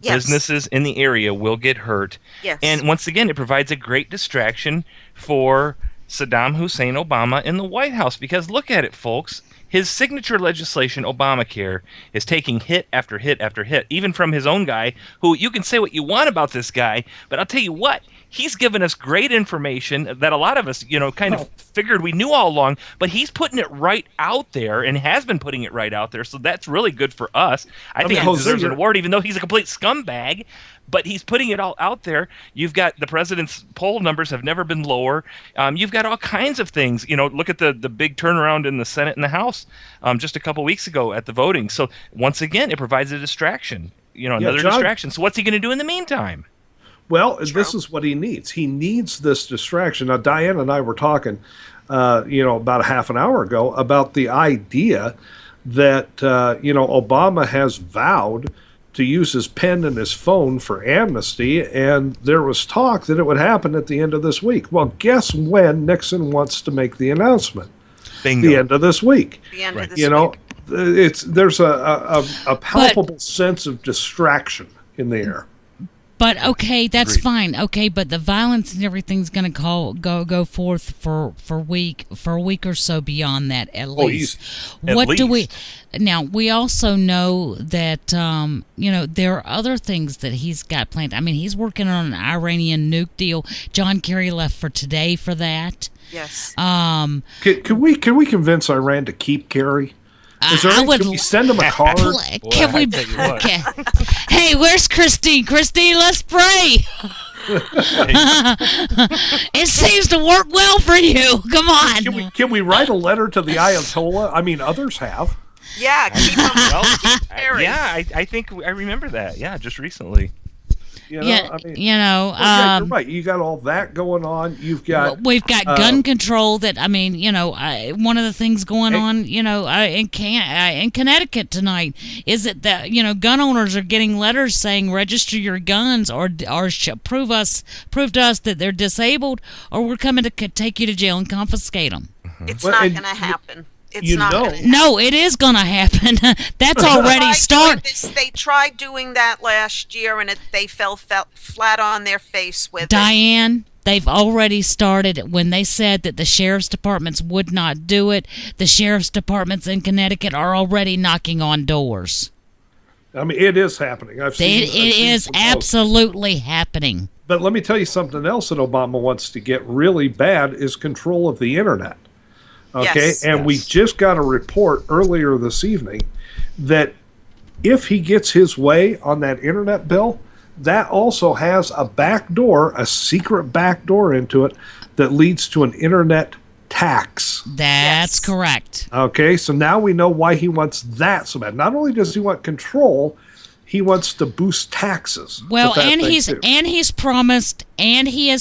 Yes. Businesses in the area will get hurt. Yes. And once again, it provides a great distraction for Saddam Hussein Obama in the White House, because look at it, folks. His signature legislation, Obamacare, is taking hit after hit after hit, even from his own guy, who you can say what you want about this guy, but I'll tell you what, he's given us great information that a lot of us, kind of figured we knew all along, but he's putting it right out there and has been putting it right out there, so that's really good for us. I think he deserves an award, even though he's a complete scumbag, but he's putting it all out there. You've got the president's poll numbers have never been lower. You've got all kinds of things. Look at the big turnaround in the Senate and the House just a couple weeks ago at the voting. So once again, it provides a distraction, another distraction. So what's he going to do in the meantime? Well, this is what he needs. He needs this distraction. Now, Diane and I were talking, about a half an hour ago about the idea that, Obama has vowed to use his pen and his phone for amnesty, and there was talk that it would happen at the end of this week. Well, guess when Nixon wants to make the announcement? Bingo. The end of this week. The end of this week. There's a palpable sense of distraction in the air. But okay, that's fine. Okay, but the violence and everything's going to go forth for a week or so beyond that at least. Do we? Now we also know that there are other things that he's got planned. I mean, he's working on an Iranian nuke deal. John Kerry left for today for that. Yes. Can we convince Iran to keep Kerry? Can we send him a card? Can we? Okay. Hey, where's Christine? Christine, let's pray. It seems to work well for you. Come on. Can we write a letter to the Ayatollah? I mean, others have. Yeah. Keep Kerry. Yeah, I think I remember that. Yeah, just recently. You're right. You got all that going on. We've got gun control. That one of the things going on, in Connecticut tonight is that gun owners are getting letters saying register your guns or prove to us that they're disabled, or we're coming to take you to jail and confiscate them. It's not going to happen. No, it is going to happen. That's already started. They tried doing that last year, and they fell flat on their face with Diane, they've already started. When they said that the sheriff's departments would not do it, the sheriff's departments in Connecticut are already knocking on doors. I mean, it is happening. It is absolutely happening. But let me tell you something else that Obama wants to get really bad is control of the internet. Okay, we just got a report earlier this evening that if he gets his way on that internet bill, that also has a secret back door into it that leads to an internet tax. That's correct. Okay, so now we know why he wants that so bad. Not only does he want control, he wants to boost taxes. Well, he has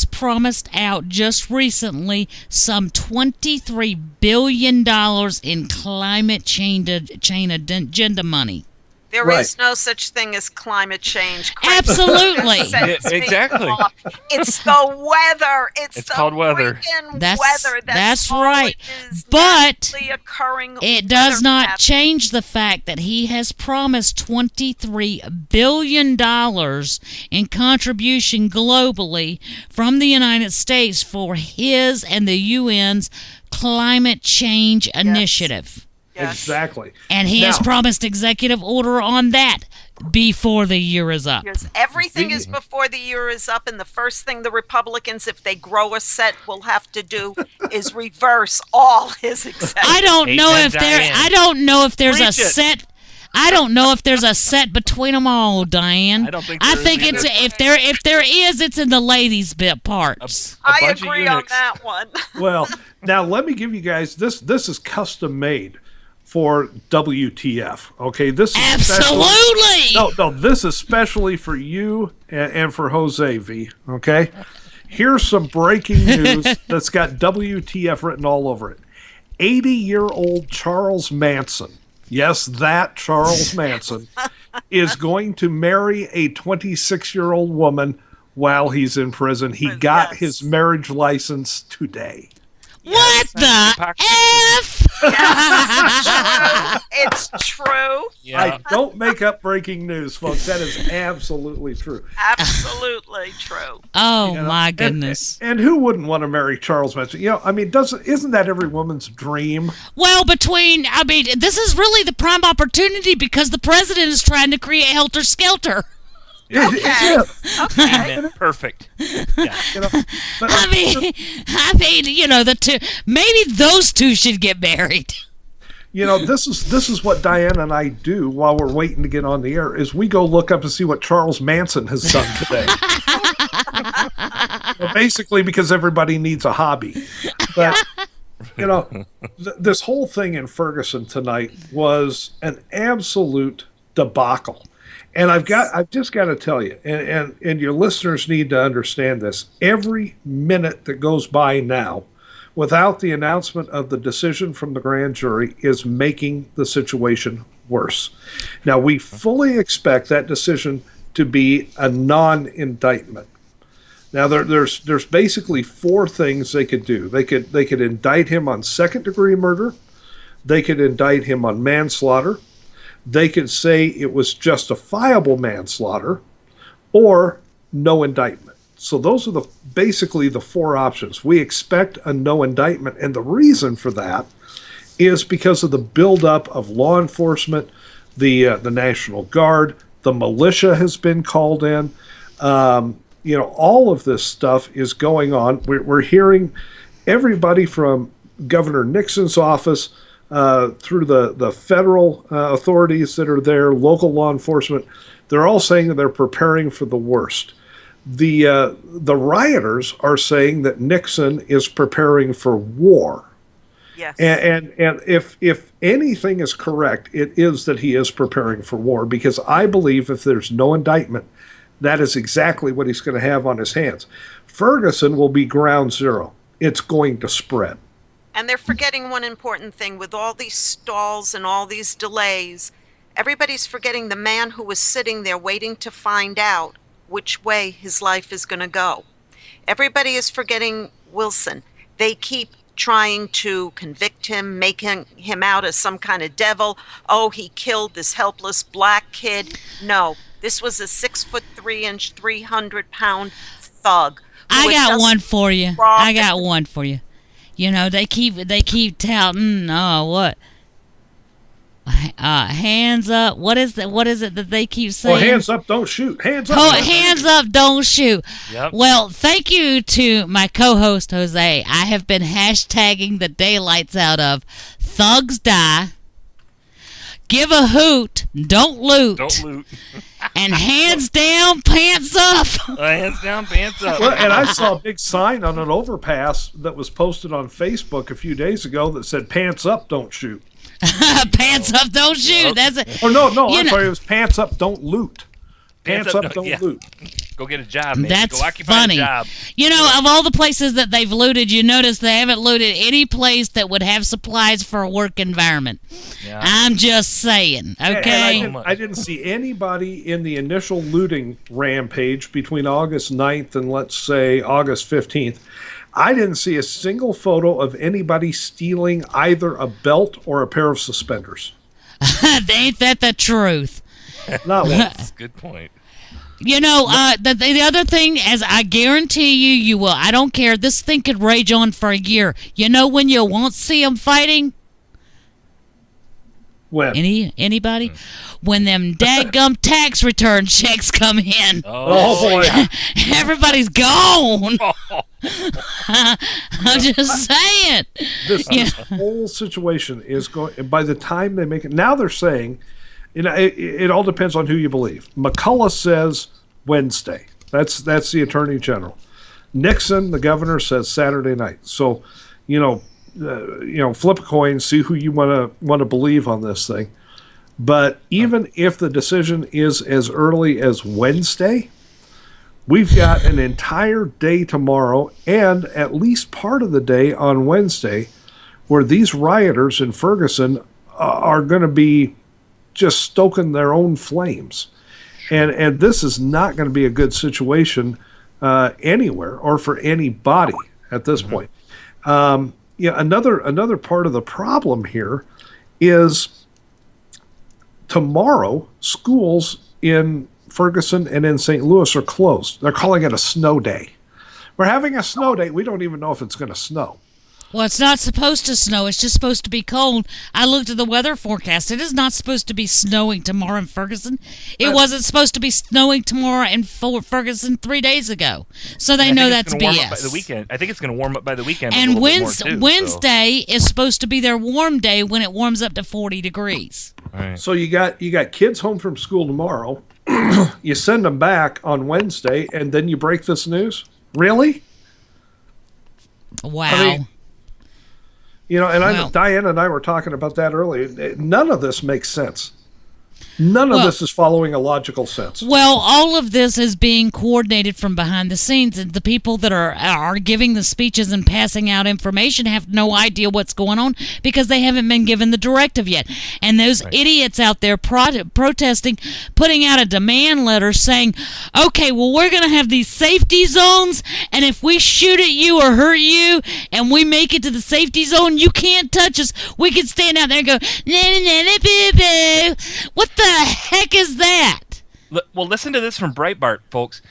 promised out just recently some $23 billion in climate change agenda money. There Right. is no such thing as climate change. Absolutely. Exactly. It's the weather. It's the called weather. freaking That's weather. that's all right. it is, But naturally occurring it does weather not pattern. change the fact that he has promised $23 billion in contribution globally from the United States for his and the UN's climate change initiative. Exactly. And he has Now- promised executive order on that before the year is up. Yes, everything is before the year is up, and the first thing the Republicans, if they grow a set, will have to do is reverse all his executive. I don't know if there's a Preach it. set. I don't know if there's a set between them all, Diane. I don't think I there think is it's either. if there is, it's in the ladies' bit parts. I bunch of agree on eunuchs. that one. Well, now let me give you guys this. This is custom made for WTF. Okay, this is Absolutely. No, this is specially for you and for Jose V. Okay, here's some breaking news that's got WTF written all over it. 80-year-old Charles Manson. Yes, that Charles Manson is going to marry a 26-year-old woman while he's in prison. He got his marriage license today. What the F? It's true. I don't make up breaking news, folks. That is absolutely true. Absolutely true. Oh, You know, my goodness. And who wouldn't want to marry Charles Manson? You know, I mean, isn't that every woman's dream? Well, this is really the prime opportunity because the president is trying to create helter-skelter. Okay. Perfect. Yeah. You know, but, the two, maybe those two should get married. you know, this is what Diane and I do while we're waiting to get on the air. Is we go look up and see what Charles Manson has done today. Well, basically, because everybody needs a hobby. But you know, this whole thing in Ferguson tonight was an absolute debacle. And I've just got to tell you, and your listeners need to understand this. Every minute that goes by now, without the announcement of the decision from the grand jury, is making the situation worse. Now, we fully expect that decision to be a non-indictment. Now, there's basically four things they could do. They could indict him on second-degree murder. They could indict him on manslaughter. They could say it was justifiable manslaughter, or no indictment. So those are basically the four options. We expect a no indictment, and the reason for that is because of the buildup of law enforcement, the National Guard, the militia has been called in. You know, all of this stuff is going on. We're hearing everybody from Governor Nixon's office through the federal authorities that are there, local law enforcement. They're all saying that they're preparing for the worst. The rioters are saying that Nixon is preparing for war. Yes. And if anything is correct, it is that he is preparing for war, because I believe if there's no indictment, that is exactly what he's going to have on his hands. Ferguson will be ground zero. It's going to spread. And they're forgetting one important thing. With all these stalls and all these delays, everybody's forgetting the man who was sitting there waiting to find out which way his life is going to go. Everybody is forgetting Wilson. They keep trying to convict him, making him out as some kind of devil. Oh, he killed this helpless black kid. No, this was a 6'3" 300-pound thug. I got one for you. I got one for you. You know, they keep touting, what? Hands up. What is it that they keep saying? Well, hands up, don't shoot. Hands up. Hands up, don't shoot. Yep. Well, thank you to my co-host, Jose. I have been hashtagging the daylights out of thugs die, give a hoot, don't loot. Don't loot. And hands down, pants up. Hands down, pants up. Well, and I saw a big sign on an overpass that was posted on Facebook a few days ago that said, "Pants up, don't shoot." Pants up, don't shoot. That's it. Oh no, I'm sorry. It was "Pants up, don't loot." Pants up, don't yeah. loot. Go get a job, maybe. That's Go occupy funny. a job. You know, of all the places that they've looted, you notice they haven't looted any place that would have supplies for a work environment. Yeah. I'm just saying, okay? And I didn't see anybody in the initial looting rampage between August 9th and, let's say, August 15th. I didn't see a single photo of anybody stealing either a belt or a pair of suspenders. Ain't that the truth? Not one. That's a good point. You know, the other thing is, I guarantee you will. I don't care. This thing could rage on for a year. You know when you won't see them fighting? When? Anybody? When them dadgum tax return checks come in. Oh boy. Everybody's gone. I'm just saying. This whole situation is going, by the time they make it, now they're saying, you know, it all depends on who you believe. McCullough says Wednesday. That's the Attorney General. Nixon, the governor, says Saturday night. So, flip a coin, see who you want to believe on this thing. But even if the decision is as early as Wednesday, we've got an entire day tomorrow and at least part of the day on Wednesday where these rioters in Ferguson are going to be just stoking their own flames. And this is not going to be a good situation anywhere or for anybody at this point. Another part of the problem here is tomorrow schools in Ferguson and in St. Louis are closed. They're calling it a snow day. We're having a snow day. We don't even know if it's going to snow. Well, it's not supposed to snow. It's just supposed to be cold. I looked at the weather forecast. It is not supposed to be snowing tomorrow in Ferguson. It wasn't supposed to be snowing tomorrow in Ferguson 3 days ago. So they know that's BS. By the weekend. I think it's going to warm up by the weekend. And Wednesday is supposed to be their warm day when it warms up to 40 degrees. Right. So you got kids home from school tomorrow. You send them back on Wednesday, and then you break this news? Really? Wow. I mean, Diane and I were talking about that earlier. None of this makes sense. None of this is following a logical sense. Well, all of this is being coordinated from behind the scenes, and the people that are giving the speeches and passing out information have no idea what's going on because they haven't been given the directive yet. And those idiots out there protesting, putting out a demand letter saying, okay, well, we're going to have these safety zones, and if we shoot at you or hurt you and we make it to the safety zone, you can't touch us. We can stand out there and go, what the heck is that? Well, listen to this from Breitbart, folks.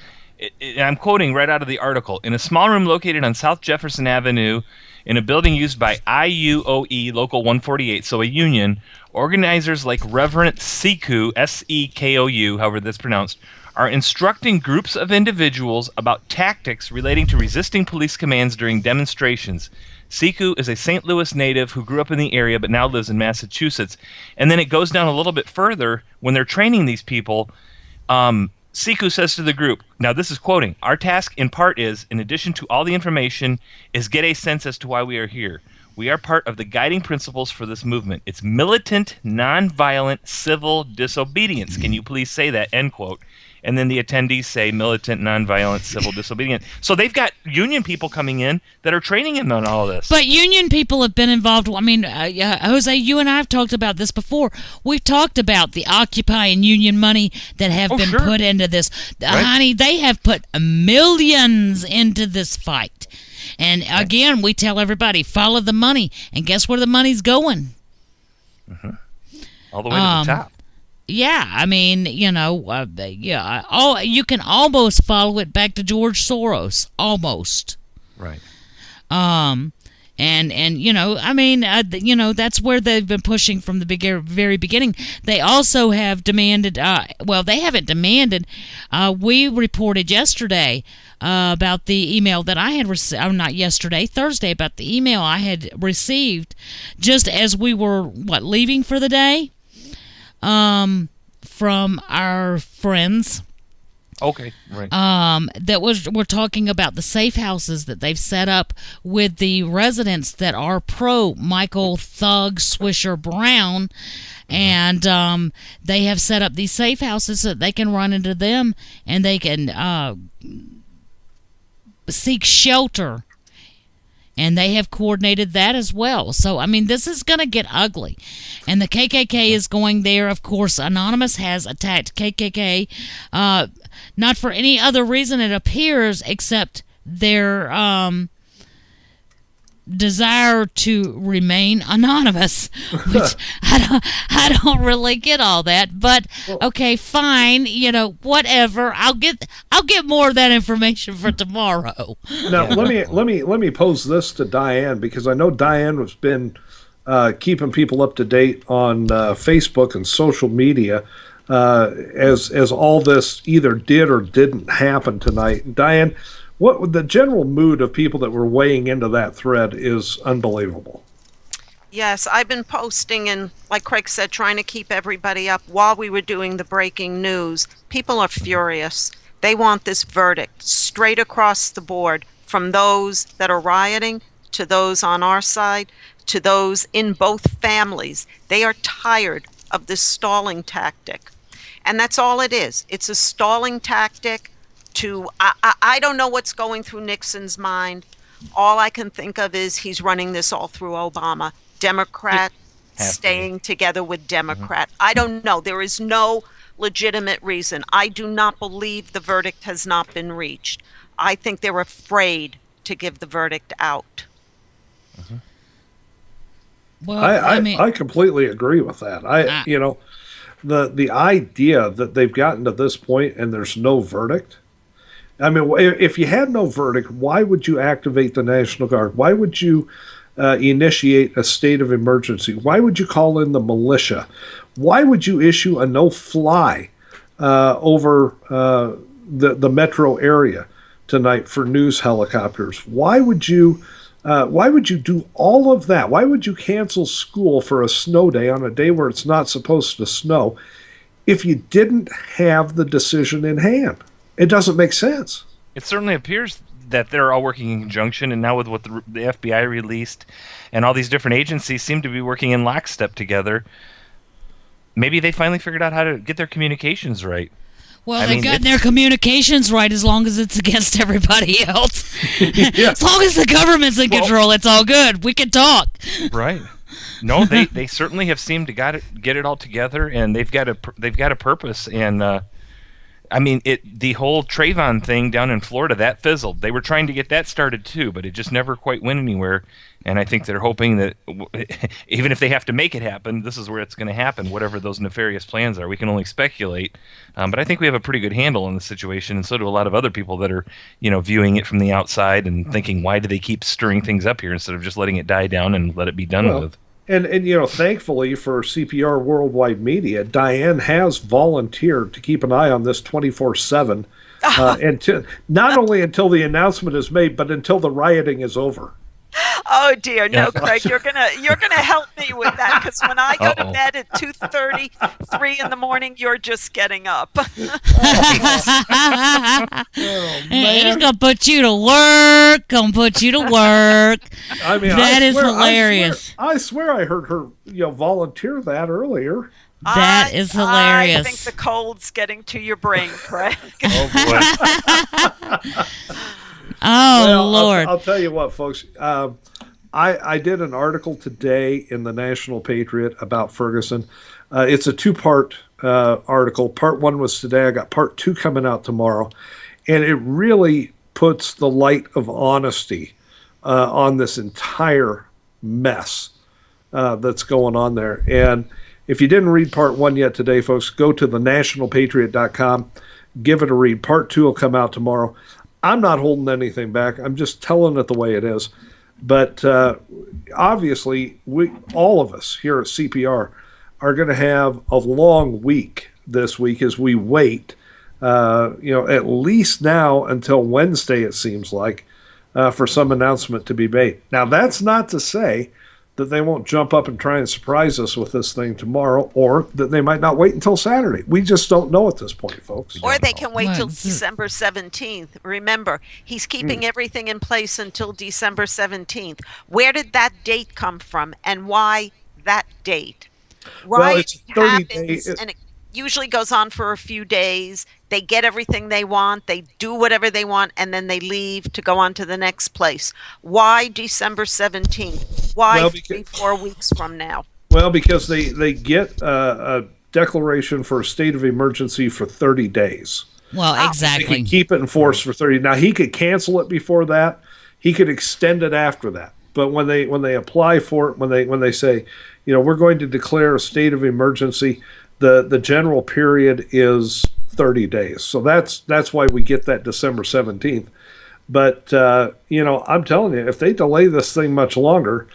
I'm quoting right out of the article. In a small room located on South Jefferson Avenue, in a building used by IUOE Local 148, so a union, organizers like Reverend Sekou, S-E-K-O-U, however that's pronounced, are instructing groups of individuals about tactics relating to resisting police commands during demonstrations. Sekou is a St. Louis native who grew up in the area but now lives in Massachusetts. And then it goes down a little bit further when they're training these people. Sekou says to the group, now this is quoting, our task in part is, in addition to all the information, is get a sense as to why we are here. We are part of the guiding principles for this movement. It's militant, nonviolent, civil disobedience. Can you please say that? End quote. And then the attendees say militant, nonviolent, civil disobedience. So they've got union people coming in that are training them on all of this. But union people have been involved. I mean, Jose, you and I have talked about this before. We've talked about the Occupy and union money that have been put into this. Honey, they have put millions into this fight. And again, we tell everybody, follow the money. And guess where the money's going? All the way to the top. Yeah, I mean, you can almost follow it back to George Soros, almost. Right. And I mean, that's where they've been pushing from the very beginning. They also have demanded. They haven't demanded. We reported yesterday about the email that I had received. Not yesterday, Thursday, about the email I had received just as we were leaving for the day. From our friends Okay, right. We're talking about the safe houses that they've set up with the residents that are pro Michael Thug Swisher Brown, and they have set up these safe houses so that they can run into them and they can seek shelter. And they have coordinated that as well. So, I mean, this is going to get ugly. And the KKK is going there. Of course, Anonymous has attacked KKK, not for any other reason, it appears, except their desire to remain anonymous, which I don't really get all that. But okay, fine, whatever. I'll get more of that information for tomorrow. Now let me pose this to Diane, because I know Diane has been keeping people up to date on Facebook and social media as all this either did or didn't happen tonight. Diane, what the general mood of people that were weighing into that thread is unbelievable. Yes, I've been posting and, like Craig said, trying to keep everybody up while we were doing the breaking news. People are furious. They want this verdict straight across the board, from those that are rioting to those on our side to those in both families. They are tired of this stalling tactic. And that's all it is. It's a stalling tactic. I don't know what's going through Nixon's mind. All I can think of is he's running this all through Obama. Democrat staying together with Democrat. I don't know. There is no legitimate reason. I do not believe the verdict has not been reached. I think they're afraid to give the verdict out. Well, I completely agree with that. The idea that they've gotten to this point and there's no verdict. I mean, if you had no verdict, why would you activate the National Guard? Why would you initiate a state of emergency? Why would you call in the militia? Why would you issue a no-fly over the metro area tonight for news helicopters? Why would you do all of that? Why would you cancel school for a snow day on a day where it's not supposed to snow if you didn't have the decision in hand? It doesn't make sense. It certainly appears that they're all working in conjunction, and now with what the FBI released and all these different agencies seem to be working in lockstep together, maybe they finally figured out how to get their communications right. Well, they've gotten their communications right as long as it's against everybody else. Yeah. As long as the government's in control, it's all good. We can talk. Right. No, they certainly have seemed to get it all together, and they've got a purpose. And the whole Trayvon thing down in Florida, that fizzled. They were trying to get that started too, but it just never quite went anywhere. And I think they're hoping that even if they have to make it happen, this is where it's going to happen, whatever those nefarious plans are. We can only speculate. But I think we have a pretty good handle on the situation, and so do a lot of other people that are, viewing it from the outside and thinking, why do they keep stirring things up here instead of just letting it die down and let it be done with? And thankfully for CPR Worldwide Media, Diane has volunteered to keep an eye on this 24/7, and not only until the announcement is made, but until the rioting is over. Oh dear, no, Craig, you're gonna help me with that, because when I go to bed at 2:30, 3 in the morning, you're just getting up. He's gonna put you to work. I mean, that is hilarious. I swear I heard her volunteer that earlier. That is hilarious. I think the cold's getting to your brain, Craig. Oh boy. Lord. I'll tell you what, folks. I did an article today in the National Patriot about Ferguson. It's a two-part article. Part one was today. I got part two coming out tomorrow. And it really puts the light of honesty on this entire mess that's going on there. And if you didn't read part one yet today, folks, go to thenationalpatriot.com. Give it a read. Part two will come out tomorrow. I'm not holding anything back. I'm just telling it the way it is. But obviously, all of us here at CPR are going to have a long week this week as we wait, at least now until Wednesday, it seems like, for some announcement to be made. Now, that's not to say that they won't jump up and try and surprise us with this thing tomorrow, or that they might not wait until Saturday. We just don't know at this point, folks. Or they can wait till December 17th. Remember, he's keeping everything in place until December 17th. Where did that date come from, and why that date? Well, it's 30 happens, days. and it usually goes on for a few days. They get everything they want, they do whatever they want, and then they leave to go on to the next place. Why December 17th? Why 3-4 weeks from now? Well, because they get a declaration for a state of emergency for 30 days. Well, exactly. They can keep it in force for 30. Now, he could cancel it before that. He could extend it after that. But when they apply for it, when they say, we're going to declare a state of emergency, the general period is 30 days. So that's why we get that December 17th. But, I'm telling you, if they delay this thing much longer,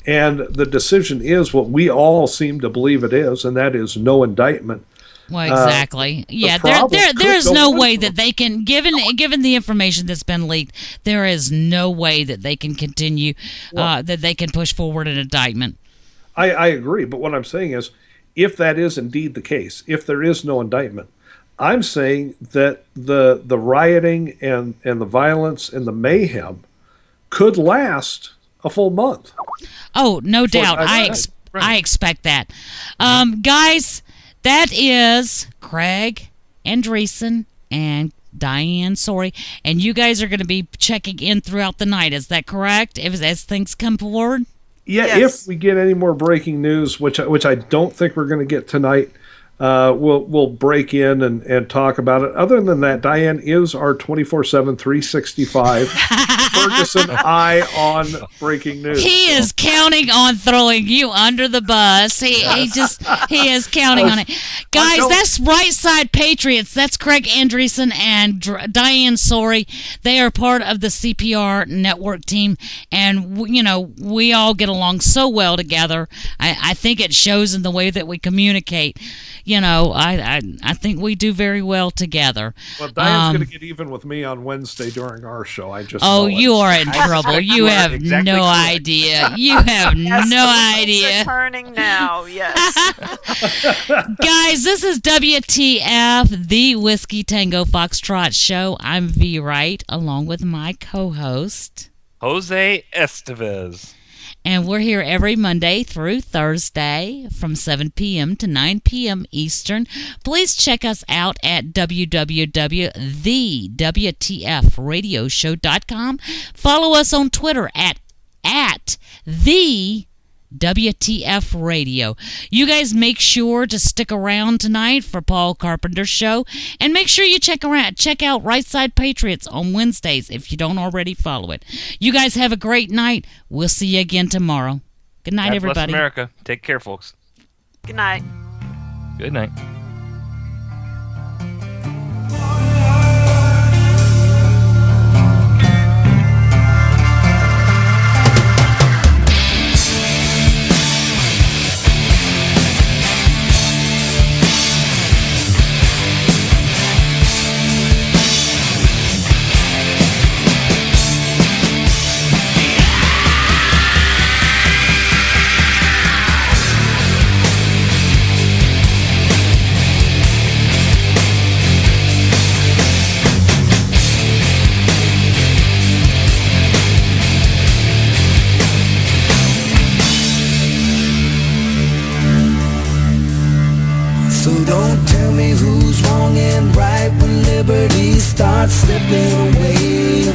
and the decision is what we all seem to believe it is, and that is no indictment. Well, exactly. There's no way that they can, given the information that's been leaked, there is no way that they can continue, that they can push forward an indictment. I agree, but what I'm saying is, if that is indeed the case, if there is no indictment, I'm saying that the rioting and the violence and the mayhem could last a full month. Oh, no doubt. I expect that. Guys, that is Craig Andreessen and Diane Sorey, and you guys are going to be checking in throughout the night. Is that correct? As things come forward? Yeah, yes. If we get any more breaking news, which I don't think we're going to get tonight, we'll break in and talk about it. Other than that, Diane is our 24/7, 365 Ferguson eye on breaking news. He is counting on throwing you under the bus. He is counting on it. Guys, that's Right Side Patriots. That's Craig Andreessen and Diane Sorey. They are part of the CPR network team, and we all get along so well together. I think it shows in the way that we communicate. I think we do very well together. Well, Diane's going to get even with me on Wednesday during our show. I just you are in trouble. You have no idea. You have no idea. Turning now, yes. Guys, this is WTF, the Whiskey Tango Foxtrot show. I'm V. Wright, along with my co-host Jose Estevez. And we're here every Monday through Thursday from 7 p.m. to 9 p.m. Eastern. Please check us out at www.thewtfradioshow.com. Follow us on Twitter at the WTF Radio. You guys make sure to stick around tonight for Paul Carpenter's show, and make sure you check out Right Side Patriots on Wednesdays if you don't already follow it. You guys have a great night. We'll see you again tomorrow. Good night, everybody. God bless America. Take care, folks. Good night. Good night. So don't tell me who's wrong and right when liberty starts slipping away.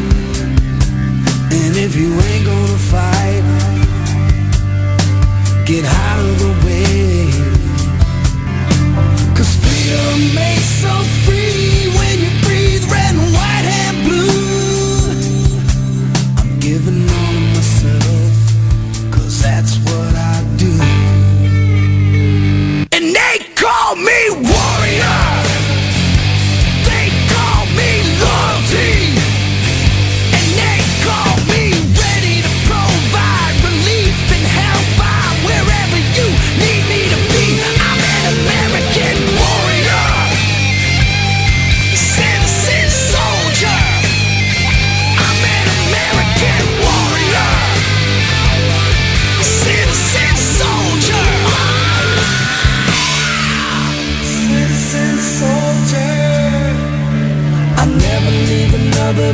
And if you ain't gonna fight, get out of the way. 'Cause freedom makes so free when you breathe red and white and blue. I'm giving all of myself, 'cause that's what I do. And they call me warrior. They call me loyalty. And they call me ready to provide relief and help by wherever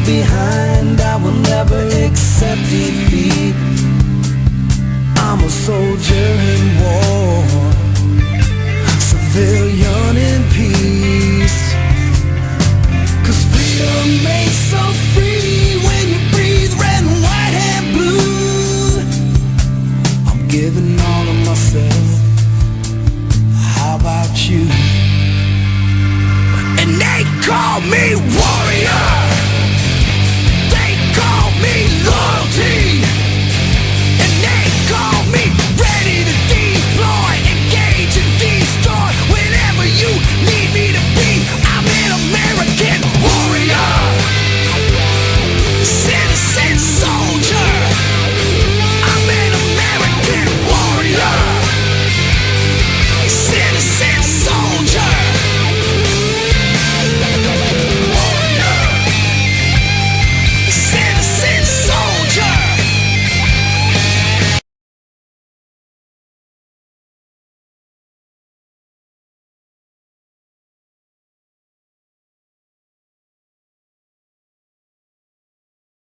behind.